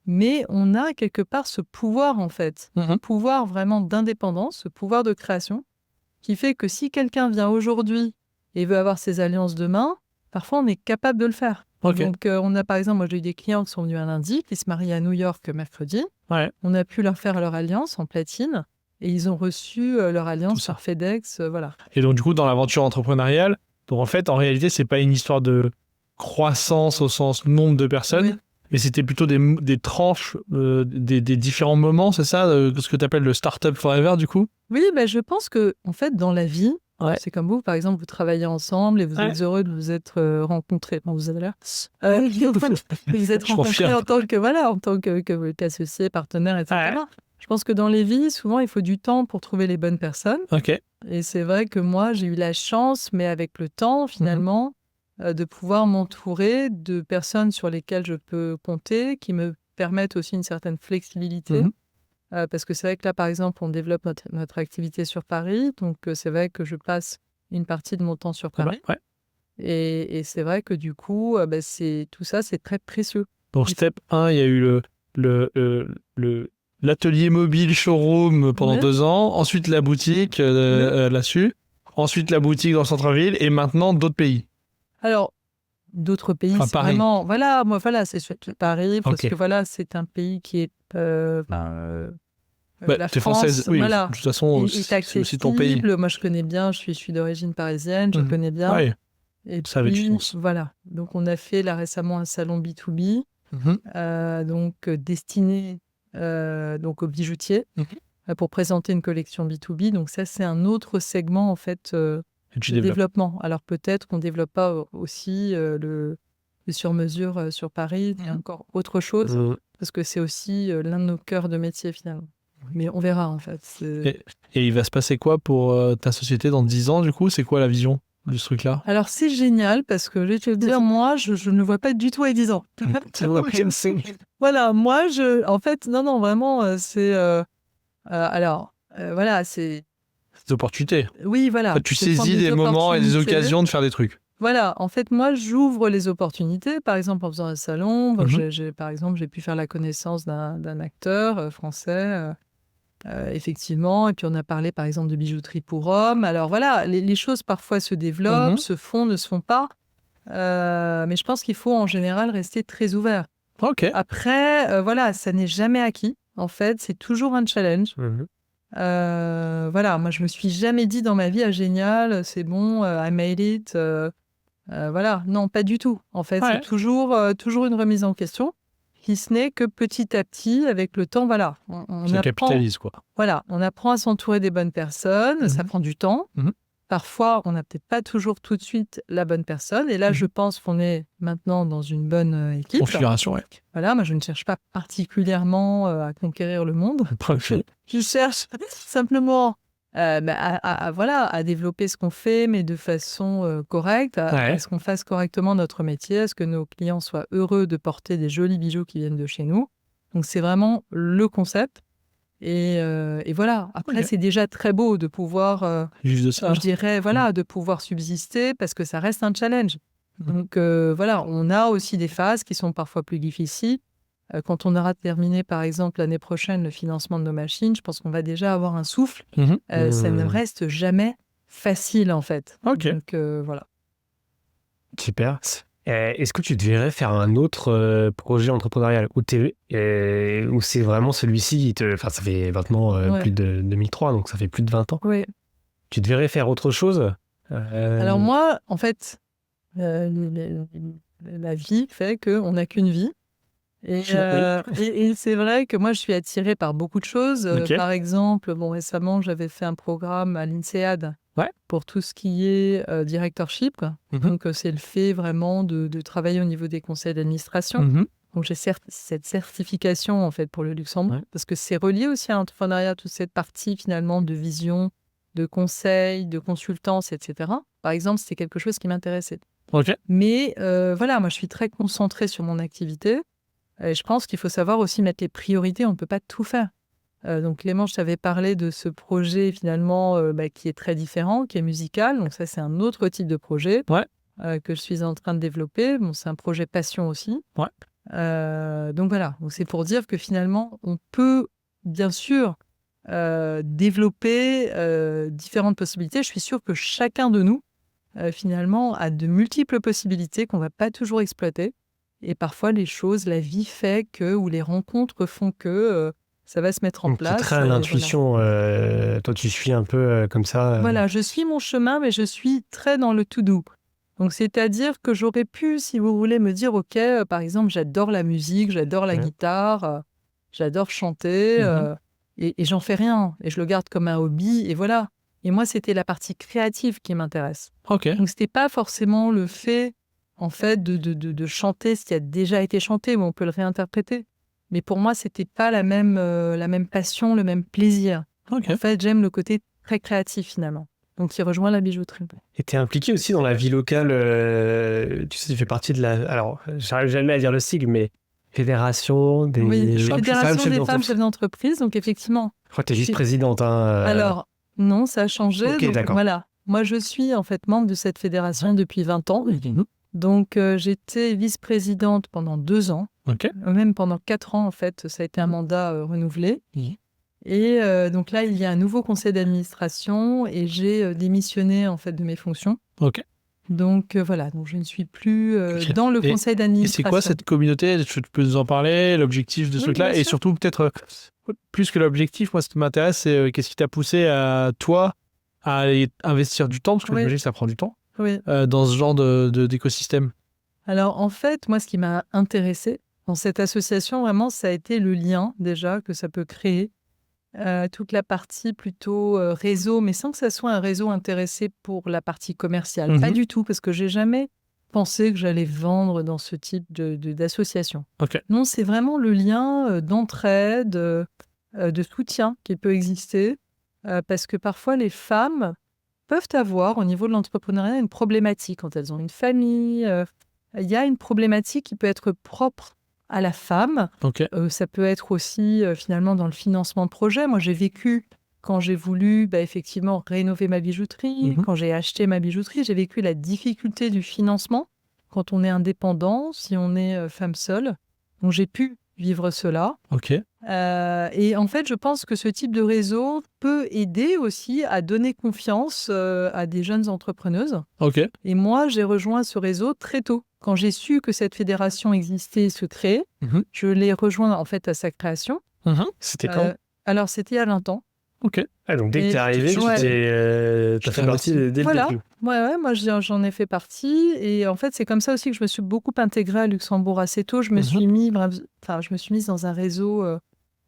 Mais on a quelque part ce pouvoir, en fait, ce pouvoir vraiment d'indépendance, ce pouvoir de création, qui fait que si quelqu'un vient aujourd'hui et veut avoir ses alliances demain, parfois on est capable de le faire. Okay. Donc on a par exemple, moi j'ai eu des clients qui sont venus un lundi, qui se marient à New York mercredi. Ouais. On a pu leur faire leur alliance en platine et ils ont reçu leur alliance par FedEx. Voilà. Et donc du coup, dans l'aventure entrepreneuriale, donc en fait, en réalité, c'est pas une histoire de croissance au sens nombre de personnes, Oui. mais c'était plutôt des tranches, des différents moments, c'est ça, ce que tu appelles le startup forever du coup? Oui, je pense que en fait, dans la vie, c'est comme vous, par exemple, vous travaillez ensemble et vous êtes heureux de vous être rencontrés. Bon, vous êtes là. Vous êtes rencontrés en tant qu'associés, partenaires, etc. Ouais. Je pense que dans les vies, souvent, il faut du temps pour trouver les bonnes personnes. Okay. Et c'est vrai que moi, j'ai eu la chance, mais avec le temps, finalement, de pouvoir m'entourer de personnes sur lesquelles je peux compter, qui me permettent aussi une certaine flexibilité. Parce que c'est vrai que là, par exemple, on développe notre activité sur Paris. Donc, c'est vrai que je passe une partie de mon temps sur Paris. Ouais. Et c'est vrai que du coup, tout ça, c'est très précieux. Donc, step 1, il y a eu l'atelier mobile showroom pendant 2 ans. Ensuite, la boutique là-dessus. Ensuite, la boutique dans le centre-ville. Et maintenant, d'autres pays. Alors, d'autres pays, c'est Paris. vraiment... c'est Paris, parce que c'est un pays qui est... la t'es France, française, oui, de toute façon, c'est aussi ton pays. Moi, je connais bien, je suis d'origine parisienne, je connais bien. Ouais. Et ça avait du sens. Voilà. Donc, on a fait là récemment un salon B2B, destiné aux bijoutiers, pour présenter une collection B2B. Donc, ça, c'est un autre segment, en fait, de développement. Alors, peut-être qu'on ne développe pas aussi le sur-mesure sur Paris. Il y a encore autre chose, parce que c'est aussi l'un de nos cœurs de métier, finalement. Mais on verra, en fait. Et il va se passer quoi pour ta société dans 10 ans, du coup? C'est quoi la vision de ce truc-là? Alors, c'est génial, parce que je vais te dire, moi, je ne le vois pas du tout à 10 ans. Voilà, moi, en fait, non, vraiment, c'est... c'est... Des opportunités. Oui, voilà. En fait, tu saisis des moments et des occasions de faire des trucs. Voilà, en fait, moi, j'ouvre les opportunités. Par exemple, en faisant un salon, j'ai pu faire la connaissance d'un acteur français, effectivement. Et puis, on a parlé, par exemple, de bijouterie pour hommes. Alors, voilà, les choses, parfois, se développent, se font, ne se font pas. Mais je pense qu'il faut, en général, rester très ouvert. OK. Après, ça n'est jamais acquis. En fait, c'est toujours un challenge. Moi, je me suis jamais dit dans ma vie, génial, c'est bon, I made it. Non, pas du tout. En fait, c'est toujours une remise en question, qui ce n'est que petit à petit, avec le temps, on capitalise, quoi. Voilà, on apprend à s'entourer des bonnes personnes, ça prend du temps. Parfois, on n'a peut-être pas toujours tout de suite la bonne personne. Et là, je pense qu'on est maintenant dans une bonne équipe. Configuration, ouais. Voilà, moi, je ne cherche pas particulièrement à conquérir le monde. Je cherche simplement à développer ce qu'on fait, mais de façon correcte, à ce qu'on fasse correctement notre métier, à ce que nos clients soient heureux de porter des jolis bijoux qui viennent de chez nous. Donc, c'est vraiment le concept. Et voilà. Après, c'est déjà très beau de pouvoir, Juste de ça. je dirais, de pouvoir subsister parce que ça reste un challenge. Donc, on a aussi des phases qui sont parfois plus difficiles. Quand on aura terminé, par exemple, l'année prochaine, le financement de nos machines, je pense qu'on va déjà avoir un souffle. Ça ne reste jamais facile, en fait. Ok. Donc, voilà. Super. Est-ce que tu te verrais faire un autre projet entrepreneurial où c'est vraiment celui-ci ça fait maintenant plus de 2003, donc ça fait plus de 20 ans. Oui. Tu te verrais faire autre chose Alors moi, en fait, la vie fait qu'on n'a qu'une vie. Et c'est vrai que moi, je suis attirée par beaucoup de choses. Par exemple, récemment, j'avais fait un programme à l'INSEAD pour tout ce qui est directorship. Donc, c'est le fait vraiment de travailler au niveau des conseils d'administration. Donc, j'ai cette certification, en fait, pour le Luxembourg, parce que c'est relié aussi à l'entrepreneuriat, toute cette partie, finalement, de vision, de conseil, de consultance, etc. Par exemple, c'était quelque chose qui m'intéressait. Mais moi, je suis très concentrée sur mon activité. Et je pense qu'il faut savoir aussi mettre les priorités. On ne peut pas tout faire. Donc, Clément, je t'avais parlé de ce projet, finalement, qui est très différent, qui est musical. Donc, ça, c'est un autre type de projet que je suis en train de développer. C'est un projet passion aussi. Donc, voilà. Donc, c'est pour dire que, finalement, on peut, bien sûr, développer différentes possibilités. Je suis sûre que chacun de nous, finalement, a de multiples possibilités qu'on ne va pas toujours exploiter. Et parfois, les choses, la vie fait que, ou les rencontres font que ça va se mettre en place. C'est très à l'intuition. Toi, tu suis un peu comme ça. Voilà, je suis mon chemin, mais je suis très dans le to-do. Donc, c'est-à-dire que j'aurais pu, si vous voulez, me dire, OK, par exemple, j'adore la musique, j'adore la guitare, j'adore chanter, et j'en fais rien. Et je le garde comme un hobby, et voilà. Et moi, c'était la partie créative qui m'intéresse. Donc, c'était pas forcément le fait... en fait, de chanter ce qui a déjà été chanté, mais on peut le réinterpréter. Mais pour moi, c'était pas la même passion, le même plaisir. En fait, j'aime le côté très créatif, finalement. Donc, il rejoint la bijouterie. Et tu es impliqué aussi dans la vie locale. Tu sais, tu fais partie de la... Alors, j'arrive jamais à dire le sigle, mais Fédération des... Fédération des femmes chefs d'entreprise. Donc, effectivement... Je crois que tu es vice-présidente. Alors, non, ça a changé. Ok, donc, d'accord. Voilà. Moi, je suis en fait membre de cette fédération depuis 20 ans. Donc, j'étais vice-présidente pendant 2 ans. Même pendant 4 ans, en fait, ça a été un mandat renouvelé. Et donc là, il y a un nouveau conseil d'administration et j'ai démissionné, en fait, de mes fonctions. Donc, voilà. Donc, je ne suis plus dans le conseil d'administration. Et c'est quoi cette communauté ? Tu peux nous en parler, l'objectif de ce truc-là ? Et surtout, peut-être, plus que l'objectif, moi, ce qui m'intéresse, c'est qu'est-ce qui t'a poussé à toi à investir du temps, parce que j'imagine que ça prend du temps, dans ce genre d'écosystème. Alors, en fait, moi, ce qui m'a intéressée dans cette association, vraiment, ça a été le lien, déjà, que ça peut créer. Toute la partie plutôt réseau, mais sans que ça soit un réseau intéressé pour la partie commerciale. Pas du tout, parce que j'ai jamais pensé que j'allais vendre dans ce type d'association. Non, c'est vraiment le lien d'entraide, de soutien qui peut exister. Parce que parfois, les femmes peuvent avoir, au niveau de l'entrepreneuriat, une problématique. Quand elles ont une famille, il y a une problématique qui peut être propre à la femme. Ça peut être aussi, finalement, dans le financement de projet. Moi, j'ai vécu, quand j'ai voulu, effectivement, rénover ma bijouterie, quand j'ai acheté ma bijouterie, j'ai vécu la difficulté du financement quand on est indépendant, si on est femme seule. Donc, j'ai pu vivre cela. Et en fait, je pense que ce type de réseau peut aider aussi à donner confiance à des jeunes entrepreneuses. Et moi, j'ai rejoint ce réseau très tôt. Quand j'ai su que cette fédération existait et se créait, je l'ai rejoint en fait à sa création. C'était quand Alors, c'était à 20 ans. Donc, dès que tu es arrivé, tu as fait partie dès le début. Moi, j'en ai fait partie. Et en fait, c'est comme ça aussi que je me suis beaucoup intégrée à Luxembourg assez tôt. Je me suis mise dans un réseau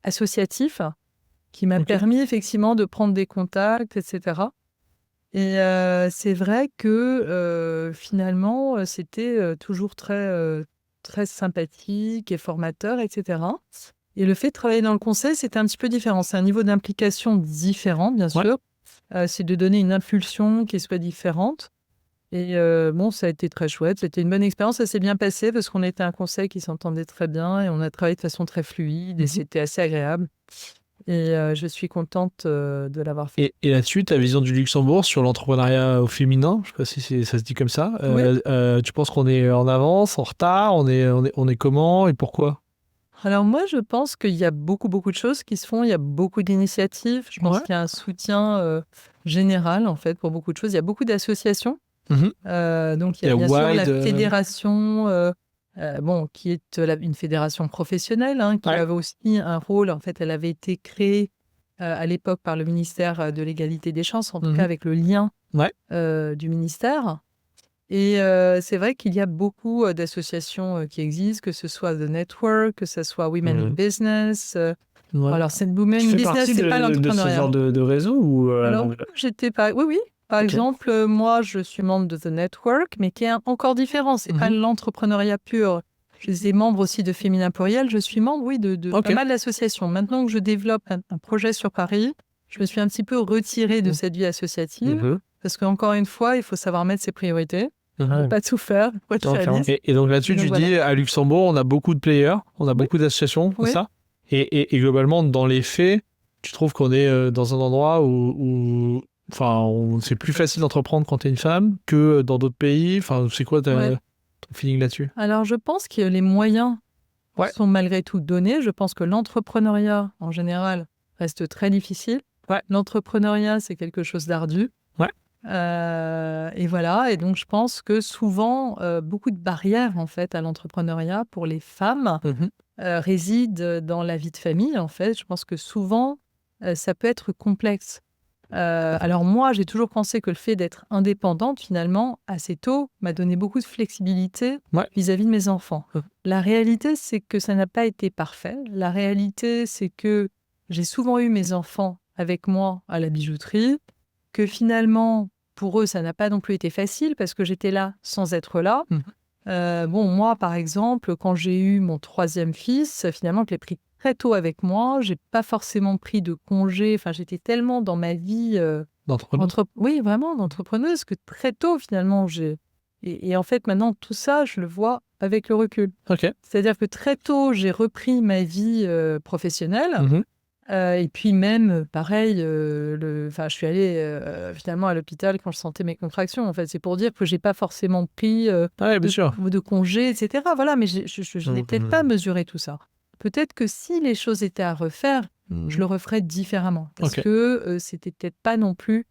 associatif qui m'a permis effectivement de prendre des contacts, etc. Et c'est vrai que finalement, c'était toujours très, très sympathique et formateur, etc. Et le fait de travailler dans le conseil, c'était un petit peu différent. C'est un niveau d'implication différent, bien sûr. c'est de donner une impulsion qui soit différente. Et ça a été très chouette. C'était une bonne expérience. Ça s'est bien passé parce qu'on était un conseil qui s'entendait très bien et on a travaillé de façon très fluide et c'était assez agréable. Et je suis contente de l'avoir fait. Et là-dessus, ta vision du Luxembourg sur l'entrepreneuriat au féminin, je ne sais pas si ça se dit comme ça, Oui. Tu penses qu'on est en avance, en retard, on est comment et pourquoi? Alors moi, je pense qu'il y a beaucoup de choses qui se font. Il y a beaucoup d'initiatives. Je pense qu'il y a un soutien général, en fait, pour beaucoup de choses. Il y a beaucoup d'associations. Donc, il y a bien sûr la fédération, qui est une fédération professionnelle, qui avait aussi un rôle. En fait, elle avait été créée à l'époque par le ministère de l'égalité des chances, en tout cas avec le lien du ministère. Et c'est vrai qu'il y a beaucoup d'associations qui existent, que ce soit The Network, que ce soit Women in Business. Alors, c'est Women in Business, c'est pas l'entrepreneuriat. De ce genre de réseau ou Alors, j'étais pas... Oui. Par exemple, moi, je suis membre de The Network, mais qui est encore différent. C'est pas l'entrepreneuriat pur. Je suis membre aussi de Féminin Pluriel. Je suis membre, de pas mal d'associations. Maintenant que je développe un projet sur Paris, je me suis un petit peu retirée de cette vie associative. Parce qu'encore une fois, il faut savoir mettre ses priorités. Ne pas tout faire. Et donc là-dessus, tu dis, à Luxembourg, on a beaucoup de players, on a beaucoup d'associations, c'est ça et globalement, dans les faits, tu trouves qu'on est dans un endroit où c'est plus facile d'entreprendre quand tu es une femme que dans d'autres pays. Enfin, c'est quoi ton feeling là-dessus? Alors, je pense que les moyens sont malgré tout donnés. Je pense que l'entrepreneuriat, en général, reste très difficile. L'entrepreneuriat, c'est quelque chose d'ardu. Et voilà. Et donc, je pense que souvent, beaucoup de barrières, en fait, à l'entrepreneuriat pour les femmes résident dans la vie de famille, en fait. Je pense que souvent, ça peut être complexe. Alors moi, j'ai toujours pensé que le fait d'être indépendante, finalement, assez tôt, m'a donné beaucoup de flexibilité vis-à-vis de mes enfants. La réalité, c'est que ça n'a pas été parfait. La réalité, c'est que j'ai souvent eu mes enfants avec moi à la bijouterie, que finalement, pour eux, ça n'a pas non plus été facile parce que j'étais là sans être là. Moi, par exemple, quand j'ai eu mon 3e fils, finalement, je l'ai pris très tôt avec moi. J'ai pas forcément pris de congé. Enfin, j'étais tellement dans ma vie d'entrepreneuse que très tôt, finalement, et en fait, maintenant, tout ça, je le vois avec le recul. C'est-à-dire que très tôt, j'ai repris ma vie professionnelle. Et puis même, pareil, je suis allée finalement à l'hôpital quand je sentais mes contractions. En fait, c'est pour dire que j'ai pas forcément pris de congé, etc. Voilà, mais je n'ai peut-être pas mesuré tout ça. Peut-être que si les choses étaient à refaire, je le referais différemment. Parce que c'était peut-être pas non plus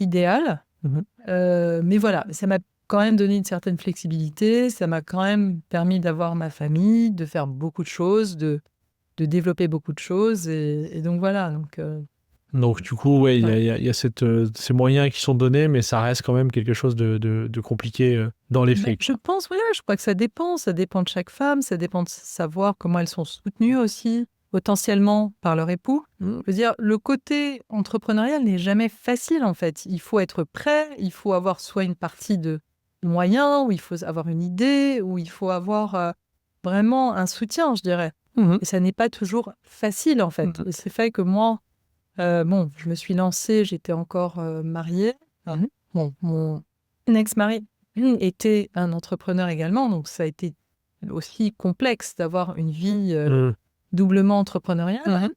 idéal. Mais voilà, ça m'a quand même donné une certaine flexibilité. Ça m'a quand même permis d'avoir ma famille, de faire beaucoup de choses, de développer beaucoup de choses. Et donc voilà. Donc du coup, il y a ces moyens qui sont donnés, mais ça reste quand même quelque chose de compliqué dans les faits. Je pense, je crois que ça dépend. Ça dépend de chaque femme. Ça dépend de savoir comment elles sont soutenues aussi, potentiellement par leur époux. Je veux dire, le côté entrepreneurial n'est jamais facile en fait. Il faut être prêt, il faut avoir soit une partie de moyens, ou il faut avoir une idée, ou il faut avoir vraiment un soutien, je dirais. Et ça n'est pas toujours facile, en fait. Et c'est fait que moi, je me suis lancée, j'étais encore mariée. Mon ex-mari était un entrepreneur également, donc ça a été aussi complexe d'avoir une vie doublement entrepreneuriale.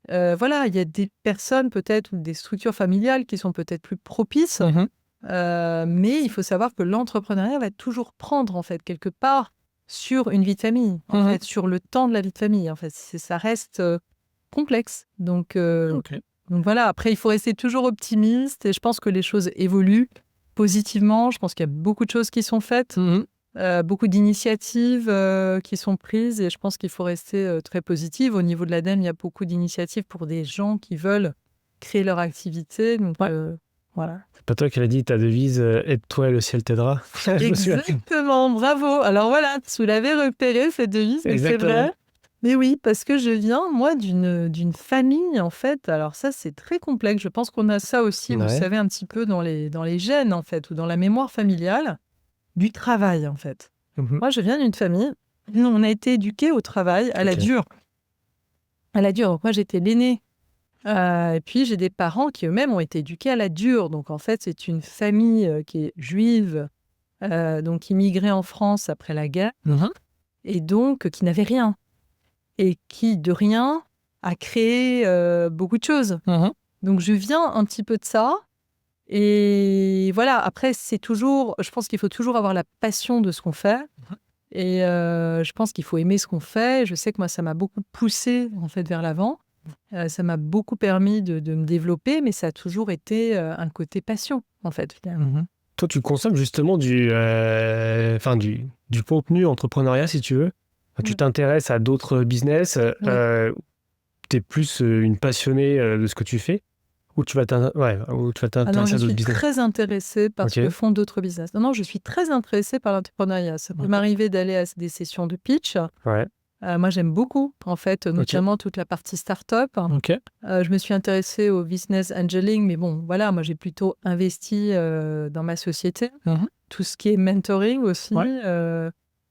Voilà, il y a des personnes peut-être, ou des structures familiales qui sont peut-être plus propices, mais il faut savoir que l'entrepreneuriat va toujours prendre, en fait, quelque part, sur une vie de famille, en fait, sur le temps de la vie de famille. En fait, ça reste complexe. Donc voilà, après, il faut rester toujours optimiste et je pense que les choses évoluent positivement. Je pense qu'il y a beaucoup de choses qui sont faites, beaucoup d'initiatives qui sont prises et je pense qu'il faut rester très positive. Au niveau de l'ADEME, il y a beaucoup d'initiatives pour des gens qui veulent créer leur activité. Donc voilà. C'est pas toi qui l'as dit, ta devise « Aide-toi et le ciel t'aidera ». Exactement, bravo. Alors voilà, tu l'avais repéré, cette devise, mais c'est vrai. Mais oui, parce que je viens, moi, d'une famille, en fait. Alors ça, c'est très complexe. Je pense qu'on a ça aussi, vous savez, un petit peu dans les gènes, en fait, ou dans la mémoire familiale, du travail, en fait. Moi, je viens d'une famille, on a été éduqués au travail, à la dure. À la dure. Donc moi, j'étais l'aînée Et puis, j'ai des parents qui eux-mêmes ont été éduqués à la dure. Donc, en fait, c'est une famille qui est juive, donc immigrée en France après la guerre, et donc qui n'avait rien. Et qui, de rien, a créé beaucoup de choses. Donc, je viens un petit peu de ça. Et voilà, après, je pense qu'il faut toujours avoir la passion de ce qu'on fait. Et je pense qu'il faut aimer ce qu'on fait. Je sais que moi, ça m'a beaucoup poussé en fait, vers l'avant. Ça m'a beaucoup permis de me développer, mais ça a toujours été un côté passion, en fait, finalement. Toi, tu consommes justement du contenu entrepreneuriat, si tu veux. Tu t'intéresses à d'autres business. Tu es plus une passionnée de ce que tu fais, ou tu vas t'intéresser à d'autres Je suis business. très intéressée par ce que font d'autres business. Non, je suis très intéressée par l'entrepreneuriat. Ça peut m'arriver d'aller à des sessions de pitch. Ouais. Moi, j'aime beaucoup, en fait, notamment toute la partie start-up. Je me suis intéressée au business angeling, mais bon, voilà, moi, j'ai plutôt investi dans ma société. Tout ce qui est mentoring aussi.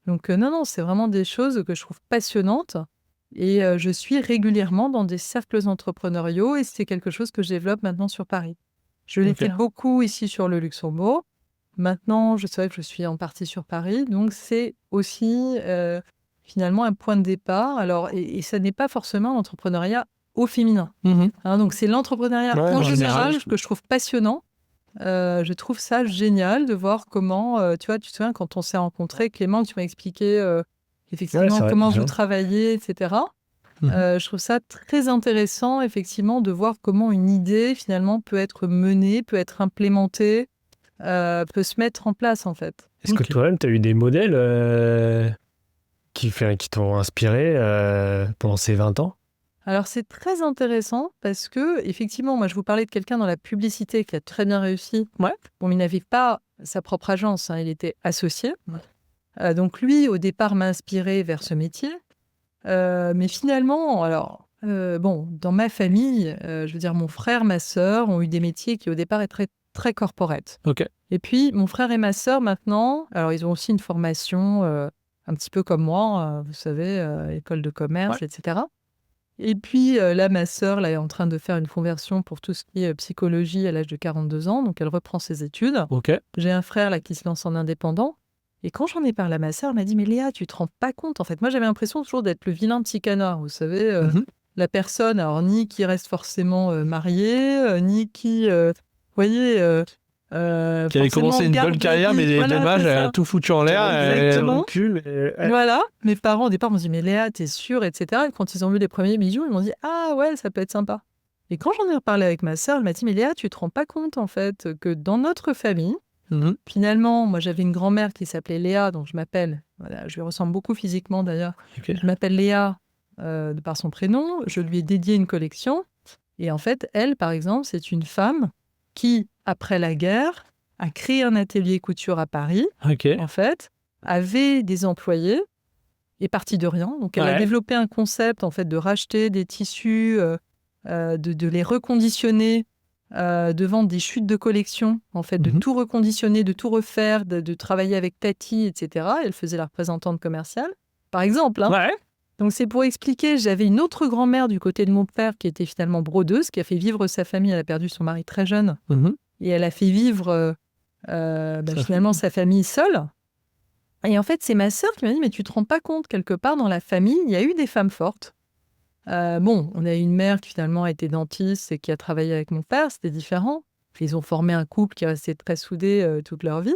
Donc, non, c'est vraiment des choses que je trouve passionnantes. Et je suis régulièrement dans des cercles entrepreneuriaux et c'est quelque chose que je développe maintenant sur Paris. Je l'ai fait beaucoup ici sur le Luxembourg. Maintenant, je sais que je suis en partie sur Paris. Donc, c'est aussi finalement un point de départ. Alors, et ça n'est pas forcément l'entrepreneuriat au féminin. Donc, c'est l'entrepreneuriat en général que je trouve passionnant. Je trouve ça génial de voir comment, tu te souviens, quand on s'est rencontrés, Clément, tu m'as expliqué effectivement comment vous travaillez, etc. Je trouve ça très intéressant, effectivement, de voir comment une idée, finalement, peut être menée, peut être implémentée, peut se mettre en place, en fait. Est-ce que toi-même, tu as eu des modèles qui t'ont inspiré pendant ces 20 ans? Alors, c'est très intéressant parce que, effectivement, moi, je vous parlais de quelqu'un dans la publicité qui a très bien réussi. Bon, il n'avait pas sa propre agence, il était associé. Donc, lui, au départ, m'a inspiré vers ce métier. Mais finalement, dans ma famille, je veux dire, mon frère, ma sœur ont eu des métiers qui, au départ, étaient très, très corporate. Et puis, mon frère et ma sœur, maintenant, alors, ils ont aussi une formation un petit peu comme moi, vous savez, école de commerce, etc. Et puis là, ma sœur là, est en train de faire une conversion pour tout ce qui est psychologie à l'âge de 42 ans. Donc, elle reprend ses études. J'ai un frère là, qui se lance en indépendant. Et quand j'en ai parlé à ma sœur, elle m'a dit « Mais Léa, tu te rends pas compte ?» En fait, moi, j'avais l'impression toujours d'être le vilain petit canard. Vous savez, la personne, alors ni qui reste forcément mariée, ni qui, voyez... qui avait commencé une bonne carrière, mais dommage, elle a tout foutu en l'air. Exactement. Voilà. Mes parents, au départ, m'ont dit « Mais Léa, t'es sûre ?» etc. Et quand ils ont vu les premiers bijoux, ils m'ont dit « Ah ouais, ça peut être sympa. » Et quand j'en ai reparlé avec ma sœur, elle m'a dit « Mais Léa, tu te rends pas compte, en fait, que dans notre famille, finalement, moi, j'avais une grand-mère qui s'appelait Léa, donc je m'appelle, je lui ressemble beaucoup physiquement d'ailleurs, je m'appelle Léa de par son prénom, je lui ai dédié une collection. Et en fait, elle, par exemple, c'est une femme qui, après la guerre, a créé un atelier couture à Paris, en fait, avait des employés, est partie de rien. Donc, elle a développé un concept, en fait, de racheter des tissus, de les reconditionner, de vendre des chutes de collection, en fait, de tout reconditionner, de tout refaire, de travailler avec Tati, etc. Elle faisait la représentante commerciale, par exemple. Donc, c'est pour expliquer, j'avais une autre grand-mère du côté de mon père qui était finalement brodeuse, qui a fait vivre sa famille. Elle a perdu son mari très jeune. Et elle a fait vivre finalement sa famille seule. Et en fait, c'est ma sœur qui m'a dit « Mais tu te rends pas compte, quelque part dans la famille, il y a eu des femmes fortes. » On a une mère qui finalement a été dentiste et qui a travaillé avec mon père, c'était différent. Ils ont formé un couple qui est resté très soudé toute leur vie.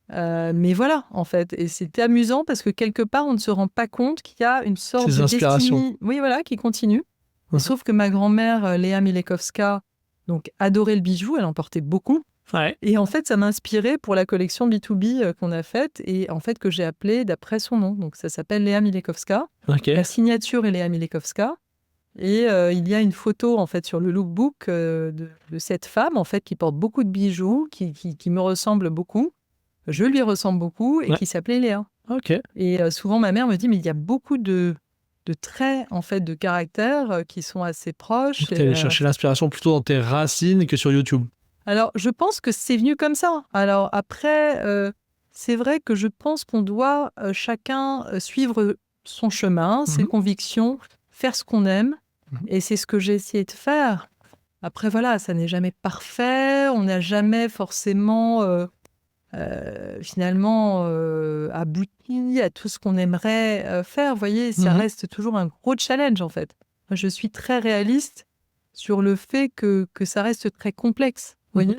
Mais voilà, en fait. Et c'était amusant parce que quelque part, on ne se rend pas compte qu'il y a une sorte de destinée, qui continue. Sauf que ma grand-mère, Léa Milekowska, donc adorait le bijou, elle en portait beaucoup. Et en fait, ça m'a inspiré pour la collection B2B qu'on a faite et en fait que j'ai appelée d'après son nom. Donc ça s'appelle Léa Milekowska. La signature est Léa Milekowska. Et il y a une photo en fait sur le lookbook de cette femme en fait qui porte beaucoup de bijoux, qui me ressemble beaucoup. Je lui ressemble beaucoup et qui s'appelait Léa. Et souvent ma mère me dit mais il y a beaucoup de traits en fait de caractère qui sont assez proches. Tu es allé chercher l'inspiration plutôt dans tes racines que sur YouTube. Alors, je pense que c'est venu comme ça. Alors après, c'est vrai que je pense qu'on doit chacun suivre son chemin, ses convictions, faire ce qu'on aime. Et c'est ce que j'ai essayé de faire. Après, voilà, ça n'est jamais parfait. On n'a jamais forcément, finalement, abouti à tout ce qu'on aimerait faire. Vous voyez, ça reste toujours un gros challenge, en fait. Moi, je suis très réaliste sur le fait que ça reste très complexe. Vous voyez.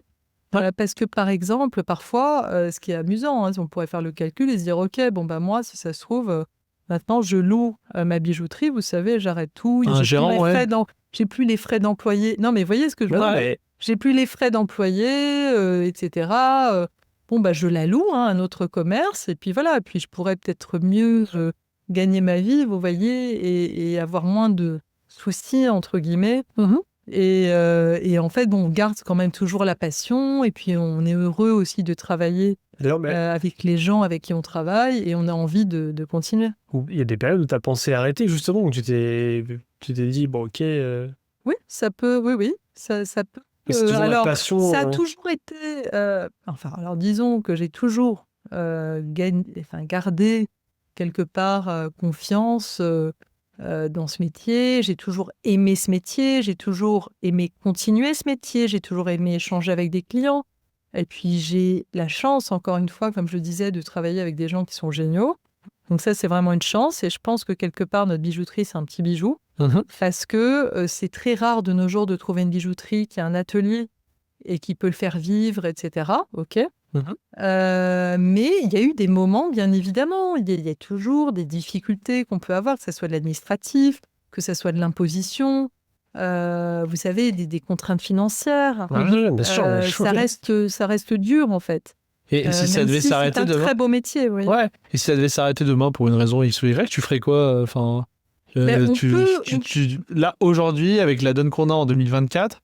Voilà, parce que, par exemple, parfois, ce qui est amusant, hein, on pourrait faire le calcul et se dire, OK, bon, bah, moi, si ça se trouve, maintenant, je loue ma bijouterie, vous savez, j'arrête tout. J'ai plus les frais d'employé. Non, mais vous voyez ce que je veux dire. J'ai plus les frais d'employé, etc. Bon, bah, je la loue à un autre commerce, et puis voilà. Puis je pourrais peut-être mieux gagner ma vie, vous voyez, et avoir moins de soucis, entre guillemets. Et en fait, bon, on garde quand même toujours la passion, et puis on est heureux aussi de travailler avec les gens avec qui on travaille, et on a envie de continuer. Il y a des périodes où tu as pensé arrêter, justement, où tu t'es dit, bon, ok. Oui, ça peut, oui, ça peut. C'est toujours la passion. Ça a toujours été. Alors disons que j'ai toujours gardé quelque part confiance dans ce métier. J'ai toujours aimé ce métier. J'ai toujours aimé continuer ce métier. J'ai toujours aimé échanger avec des clients. Et puis j'ai la chance, encore une fois, comme je disais, de travailler avec des gens qui sont géniaux. Donc ça, c'est vraiment une chance. Et je pense que quelque part, notre bijouterie, c'est un petit bijou. Parce que c'est très rare de nos jours de trouver une bijouterie qui a un atelier et qui peut le faire vivre, etc. OK. Mais il y a eu des moments, bien évidemment. Il y a toujours des difficultés qu'on peut avoir, que ce soit de l'administratif, que ce soit de l'imposition. Vous savez, des contraintes financières. Bien sûr, ça reste dur, en fait. Et si ça devait s'arrêter demain... C'est un très beau métier, oui. Ouais. Et si ça devait s'arrêter demain pour une raison X ou Y, tu ferais quoi Là, aujourd'hui, avec la donne qu'on a en 2024,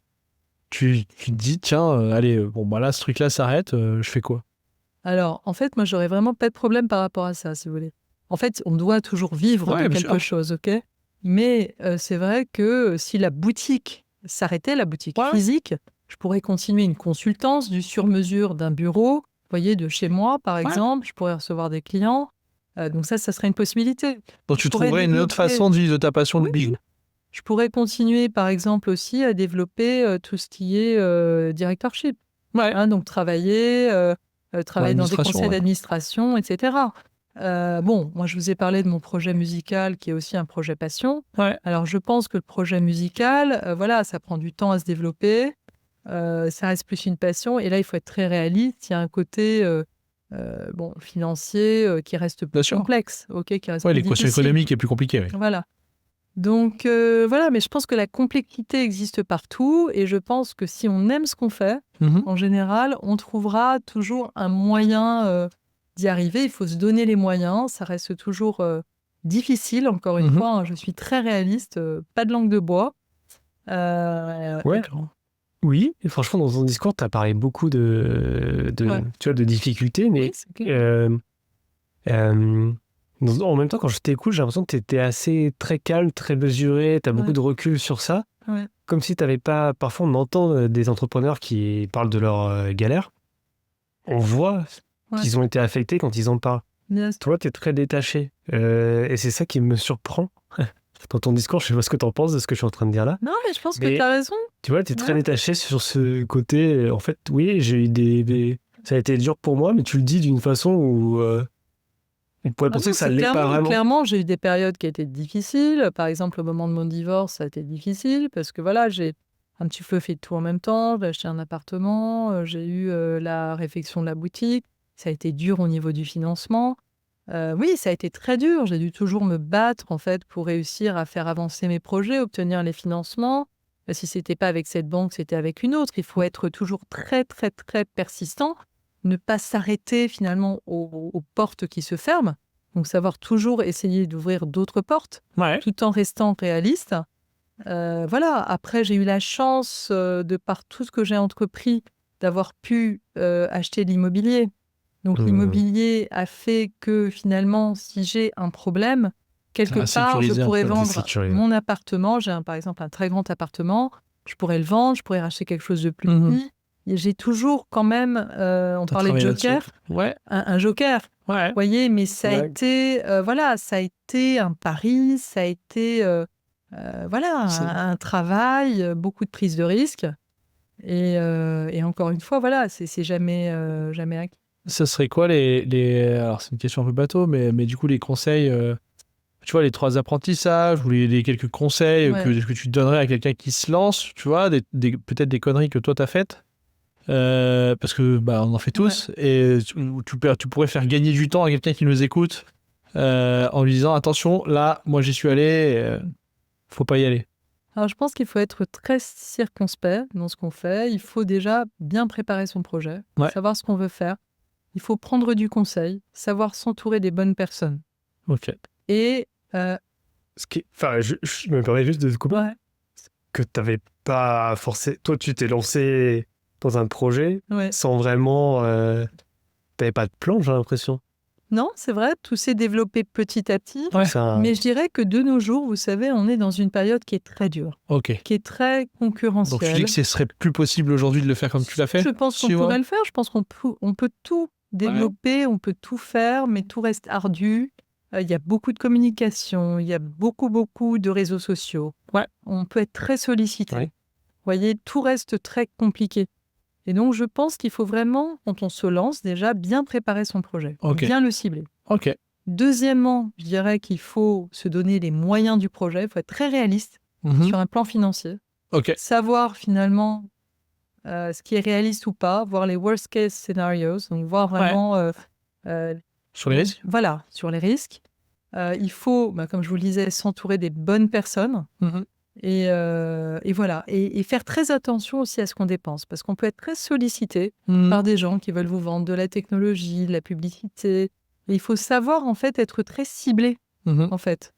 tu te dis, tiens, allez, bon, bah là, ce truc-là s'arrête, je fais quoi? Alors, en fait, moi, j'aurais vraiment pas de problème par rapport à ça, si vous voulez. En fait, on doit toujours vivre de quelque chose, OK? Mais c'est vrai que si la boutique s'arrêtait, la boutique physique, je pourrais continuer une consultance du sur-mesure d'un bureau, vous voyez, de chez moi, par exemple. Je pourrais recevoir des clients. Donc ça serait une possibilité. Donc tu trouverais une autre façon de vivre de ta passion de bijou. Je pourrais continuer, par exemple, aussi à développer tout ce qui est directorship. Donc travailler dans des conseils d'administration, etc. Bon, moi, je vous ai parlé de mon projet musical qui est aussi un projet passion. Alors, je pense que le projet musical, ça prend du temps à se développer. Ça reste plus une passion. Et là, il faut être très réaliste. Il y a un côté financier qui reste plus complexe. Qui reste plus l'équation économique est plus compliquée. Oui. Voilà. Donc, mais je pense que la complexité existe partout. Et je pense que si on aime ce qu'on fait, en général, on trouvera toujours un moyen d'y arriver. Il faut se donner les moyens. Ça reste toujours difficile, encore une fois. Hein, je suis très réaliste. Pas de langue de bois. Oui, et franchement, dans ton discours, tu as parlé beaucoup de difficultés, mais en même temps, quand je t'écoute, j'ai l'impression que tu étais très calme, très mesuré, tu as beaucoup de recul sur ça. Comme si tu n'avais pas... Parfois, on entend des entrepreneurs qui parlent de leurs galères. On voit qu'ils ont été affectés quand ils en parlent. Toi, tu es très détaché. Et c'est ça qui me surprend. Dans ton discours, je sais pas ce que tu en penses de ce que je suis en train de dire là. Non, mais je pense que tu as raison. Tu vois, tu es très détaché sur ce côté. En fait, oui, j'ai eu ça a été dur pour moi, mais tu le dis d'une façon où on pourrait penser que ça ne l'est pas vraiment. Clairement, j'ai eu des périodes qui étaient difficiles. Par exemple, au moment de mon divorce, ça a été difficile parce que j'ai un petit peu fait tout en même temps. J'ai acheté un appartement, j'ai eu la réfection de la boutique. Ça a été dur au niveau du financement. Oui, ça a été très dur. J'ai dû toujours me battre en fait pour réussir à faire avancer mes projets, obtenir les financements. Si c'était pas avec cette banque, c'était avec une autre. Il faut être toujours très, très, très persistant. Ne pas s'arrêter finalement aux portes qui se ferment. Donc savoir toujours essayer d'ouvrir d'autres portes, tout en restant réaliste. Après, j'ai eu la chance, de par tout ce que j'ai entrepris, d'avoir pu acheter de l'immobilier. Donc l'immobilier a fait que finalement, si j'ai un problème, quelque part, je pourrais vendre mon appartement. J'ai par exemple un très grand appartement. Je pourrais le vendre, je pourrais racheter quelque chose de plus petit. Et j'ai toujours quand même, on parlait de joker, un joker. Vous voyez, mais ça a été, ça a été un pari, ça a été un travail, beaucoup de prise de risque. Et encore une fois, voilà, c'est jamais acquis. Ça serait quoi alors c'est une question un peu bateau, mais du coup les conseils, tu vois, les 3 apprentissages ou les quelques conseils que tu donnerais à quelqu'un qui se lance, tu vois, peut-être des conneries que toi t'as faites, parce que on en fait tous, et tu pourrais faire gagner du temps à quelqu'un qui nous écoute en lui disant attention, là, moi j'y suis allé, faut pas y aller. Alors, je pense qu'il faut être très circonspect dans ce qu'on fait. Il faut déjà bien préparer son projet, savoir ce qu'on veut faire. Il faut prendre du conseil, savoir s'entourer des bonnes personnes. Ok. Et je me permets juste de te couper. Que tu n'avais pas forcé. Toi, tu t'es lancé dans un projet sans vraiment. Tu n'avais pas de plan, j'ai l'impression. Non, c'est vrai, tout s'est développé petit à petit. Ça... Mais je dirais que de nos jours, vous savez, on est dans une période qui est très dure, qui est très concurrentielle. Donc tu dis que ce serait plus possible aujourd'hui de le faire comme tu l'as fait? Je pense qu'on pourrait le faire. Je pense qu'on peut tout développer, on peut tout faire, mais tout reste ardu. Il y a beaucoup de communication, il y a beaucoup de réseaux sociaux. On peut être très sollicité. Vous voyez, tout reste très compliqué. Et donc, je pense qu'il faut vraiment, quand on se lance, déjà bien préparer son projet, bien le cibler. Deuxièmement, je dirais qu'il faut se donner les moyens du projet. Il faut être très réaliste sur un plan financier. Savoir finalement ce qui est réaliste ou pas, voir les worst case scenarios, donc voir vraiment... sur les risques. Voilà, sur les risques. Il faut, comme je vous le disais, s'entourer des bonnes personnes. Et voilà. Et faire très attention aussi à ce qu'on dépense, parce qu'on peut être très sollicité par des gens qui veulent vous vendre de la technologie, de la publicité. Et il faut savoir, en fait, être très ciblé, en fait,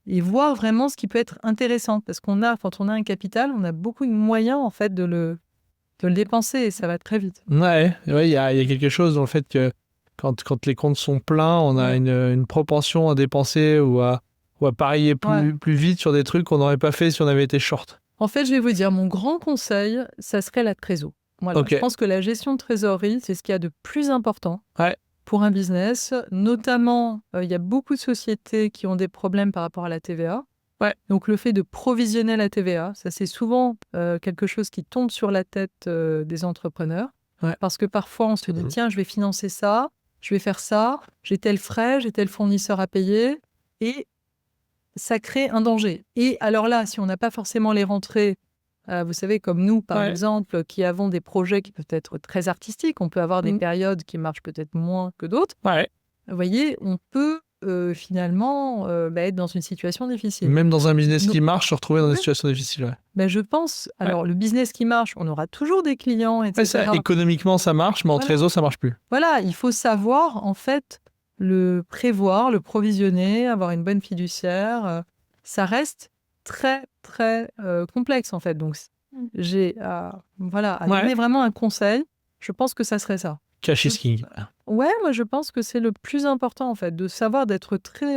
et voir vraiment ce qui peut être intéressant, parce quand on a un capital, on a beaucoup de moyens, en fait, de le dépenser, et ça va très vite. Il y a quelque chose dans le fait que quand les comptes sont pleins, on a une propension à dépenser ou à parier plus vite sur des trucs qu'on n'aurait pas fait si on avait été short. En fait, je vais vous dire, mon grand conseil, ça serait la trésor. Voilà. Je pense que la gestion de trésorerie, c'est ce qu'il y a de plus important pour un business. Notamment, il y a beaucoup de sociétés qui ont des problèmes par rapport à la TVA. Donc, le fait de provisionner la TVA, ça c'est souvent quelque chose qui tombe sur la tête des entrepreneurs. Parce que parfois, on se dit, tiens, je vais financer ça, je vais faire ça, j'ai tel frais, j'ai tel fournisseur à payer. Et ça crée un danger. Et alors là, si on n'a pas forcément les rentrées, vous savez, comme nous, par exemple, qui avons des projets qui peuvent être très artistiques, on peut avoir des périodes qui marchent peut-être moins que d'autres. Vous voyez, on peut finalement être dans une situation difficile. Même dans un business qui marche, se retrouver dans des situations difficiles. Je pense. Alors, le business qui marche, on aura toujours des clients, etc. Économiquement, ça marche, mais en trésor, ça marche plus. Voilà, il faut savoir, en fait, le prévoir, le provisionner, avoir une bonne fiduciaire, ça reste très, très complexe, en fait. Donc, j'ai à donner vraiment un conseil, je pense que ça serait ça. Cash is king. Moi, je pense que c'est le plus important, en fait, de savoir d'être très...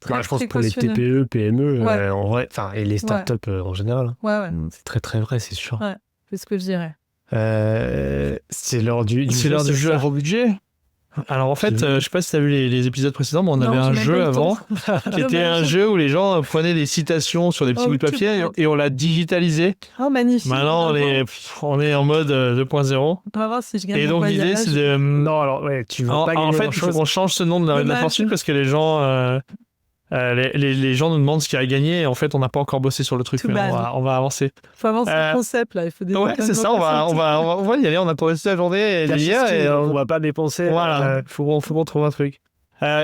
très je pense pour les TPE, PME, en vrai, et les startups en général. C'est très, très vrai, c'est sûr. C'est ce que je dirais. C'est l'heure du jeu à gros budget. Alors en fait, je sais pas si tu as vu les épisodes précédents, mais on avait un jeu avant qui était un jeu où les gens prenaient des citations sur des petits bouts de papier et on l'a digitalisé. Oh, magnifique. Maintenant, on est en mode 2.0. On va voir si je gagne. Et donc l'idée, c'est de... Non, alors, tu vas pas gagner. En fait, il faut qu'on change ce nom de la fortune parce que les gens... les gens nous demandent ce qu'il y a à gagner et en fait on n'a pas encore bossé sur le truc, mais on va avancer. Il faut avancer le concept là, il faut c'est ça, on va y aller, on a passé la journée et on va pas dépenser. Voilà, faut trouver un truc.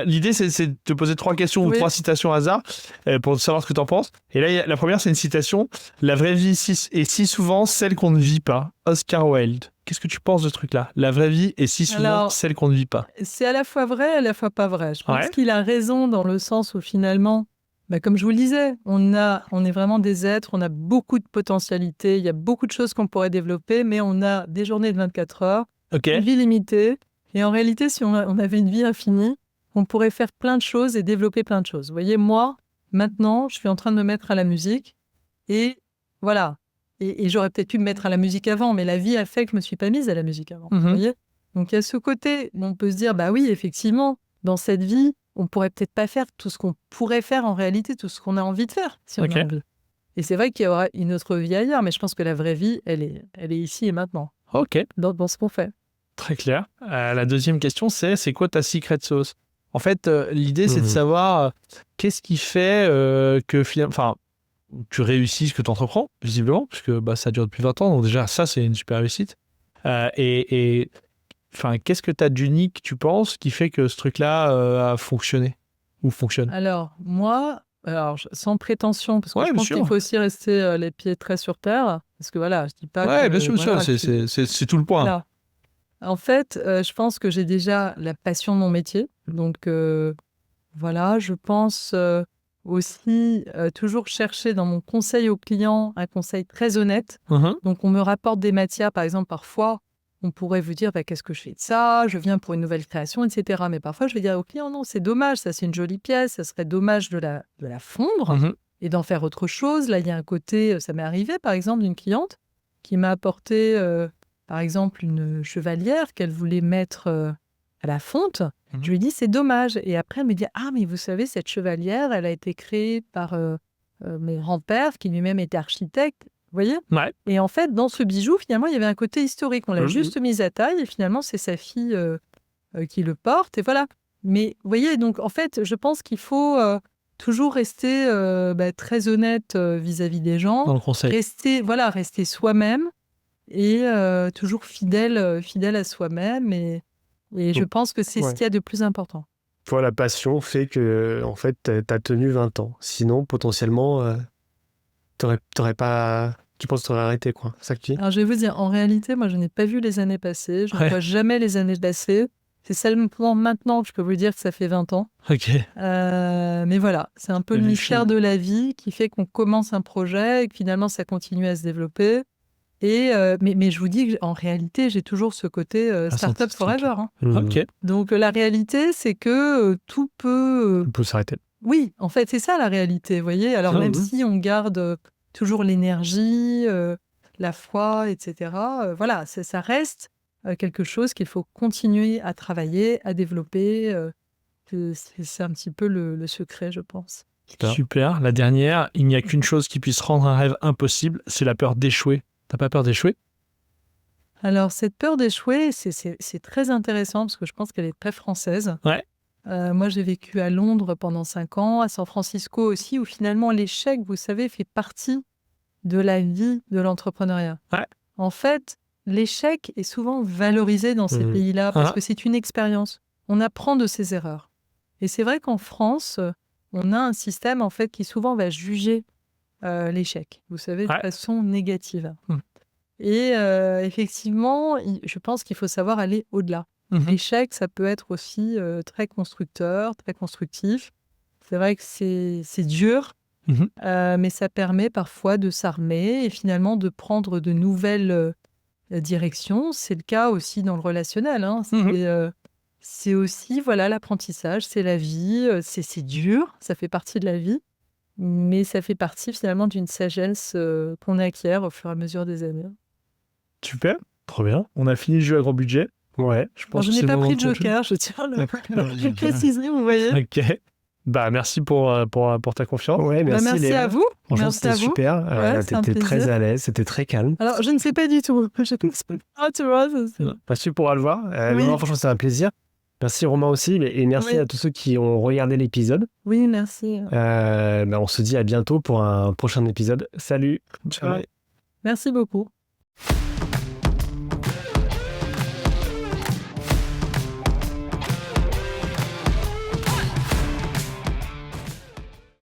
L'idée c'est de te poser 3 questions ou 3 citations hasard pour savoir ce que tu en penses. Et là la première c'est une citation: la vraie vie est si souvent celle qu'on ne vit pas. Oscar Wilde. Qu'est-ce que tu penses de ce truc-là? La vraie vie est si souvent celle qu'on ne vit pas. C'est à la fois vrai et à la fois pas vrai. Je pense qu'il a raison dans le sens où finalement, comme je vous le disais, on est vraiment des êtres, on a beaucoup de potentialités, il y a beaucoup de choses qu'on pourrait développer, mais on a des journées de 24 heures, une vie limitée. Et en réalité, si on avait une vie infinie, on pourrait faire plein de choses et développer plein de choses. Vous voyez, moi, maintenant, je suis en train de me mettre à la musique et voilà. Et j'aurais peut-être pu me mettre à la musique avant, mais la vie a fait que je ne me suis pas mise à la musique avant. Vous voyez ? Donc, il y a ce côté où on peut se dire, oui, effectivement, dans cette vie, on pourrait peut-être pas faire tout ce qu'on pourrait faire en réalité, tout ce qu'on a envie de faire, si on a envie. Et c'est vrai qu'il y aura une autre vie ailleurs, mais je pense que la vraie vie, elle est ici et maintenant. Ok. Dans ce qu'on fait. Très clair. La deuxième question, c'est quoi ta secret sauce? En fait, l'idée, c'est de savoir qu'est-ce qui fait que finalement, tu réussis ce que tu entreprends, visiblement, puisque ça dure depuis 20 ans. Donc déjà, ça, c'est une super réussite. Qu'est-ce que tu as d'unique, tu penses, qui fait que ce truc-là a fonctionné ou fonctionne? Alors, moi, sans prétention, parce que je pense qu'il faut aussi rester les pieds très sur terre, parce que voilà, je dis pas que... Ouais, bien sûr, c'est tout le point. Voilà. En fait, je pense que j'ai déjà la passion de mon métier. Donc, voilà, je pense aussi toujours chercher dans mon conseil aux clients un conseil très honnête. Donc, on me rapporte des matières, par exemple, parfois, on pourrait vous dire qu'est-ce que je fais de ça, je viens pour une nouvelle création, etc. Mais parfois, je vais dire au client, non, c'est dommage, ça c'est une jolie pièce, ça serait dommage de la fondre et d'en faire autre chose. Là, il y a un côté, ça m'est arrivé, par exemple, d'une cliente qui m'a apporté... par exemple, une chevalière qu'elle voulait mettre à la fonte. Je lui ai dit, c'est dommage. Et après, elle me dit, ah, mais vous savez, cette chevalière, elle a été créée par mon grand-père, qui lui-même était architecte. Vous voyez ? Ouais. Et en fait, dans ce bijou, finalement, il y avait un côté historique. On l'a juste mis à taille et finalement, c'est sa fille qui le porte. Et voilà. Mais vous voyez, donc en fait, je pense qu'il faut toujours rester très honnête vis-à-vis des gens. Dans le conseil. Rester soi-même. Et toujours fidèle à soi-même. Et je pense que c'est ce qu'il y a de plus important. Toi, la passion fait que, en fait, t'as tenu 20 ans. Sinon, potentiellement, t'aurais pas... Tu penses que t'aurais arrêté, quoi. C'est ça que tu dis ? Alors, je vais vous dire, en réalité, moi, je n'ai pas vu les années passées. Je ne vois jamais les années passées. C'est seulement maintenant que je peux vous dire que ça fait 20 ans. Ok. Mais voilà, c'est un peu le mystère de la vie qui fait qu'on commence un projet et que finalement, ça continue à se développer. Mais je vous dis qu'en réalité, j'ai toujours ce côté startup forever. Ok. Donc la réalité, c'est que tout peut... On peut s'arrêter. Oui, en fait, c'est ça la réalité, vous voyez. Alors même si on garde toujours l'énergie, la foi, etc., voilà, ça reste quelque chose qu'il faut continuer à travailler, à développer. C'est un petit peu le secret, je pense. Super. La dernière, il n'y a qu'une chose qui puisse rendre un rêve impossible, c'est la peur d'échouer. T'as pas peur d'échouer ? Alors, cette peur d'échouer, c'est très intéressant parce que je pense qu'elle est très française. Ouais. Moi, j'ai vécu à Londres pendant 5 ans, à San Francisco aussi, où finalement l'échec, vous savez, fait partie de la vie de l'entrepreneuriat. Ouais. En fait, l'échec est souvent valorisé dans ces pays-là parce que c'est une expérience. On apprend de ses erreurs. Et c'est vrai qu'en France, on a un système en fait qui souvent va juger l'échec, vous savez, de façon négative. Et effectivement, je pense qu'il faut savoir aller au-delà. L'échec, ça peut être aussi très constructeur, très constructif. C'est vrai que c'est dur, mais ça permet parfois de s'armer et finalement de prendre de nouvelles directions. C'est le cas aussi dans le relationnel. C'est aussi l'apprentissage, c'est la vie, c'est dur, ça fait partie de la vie. Mais ça fait partie finalement d'une sagesse qu'on acquiert au fur et à mesure des années. Super, trop bien. On a fini le jeu à grand budget. Ouais, je pense. Alors, je n'ai pas pris de joker, je tiens à le préciser, vous voyez. Ok. Merci pour ta confiance. Ouais, merci à vous. Franchement, merci c'était super. T'étais très à l'aise, c'était très calme. Alors, je ne sais pas du tout. Tu vois, tu pourras le voir. Vraiment, franchement, c'est un plaisir. Merci Romain aussi, et merci à tous ceux qui ont regardé l'épisode. Oui, merci. On se dit à bientôt pour un prochain épisode. Salut. Ciao. Merci beaucoup.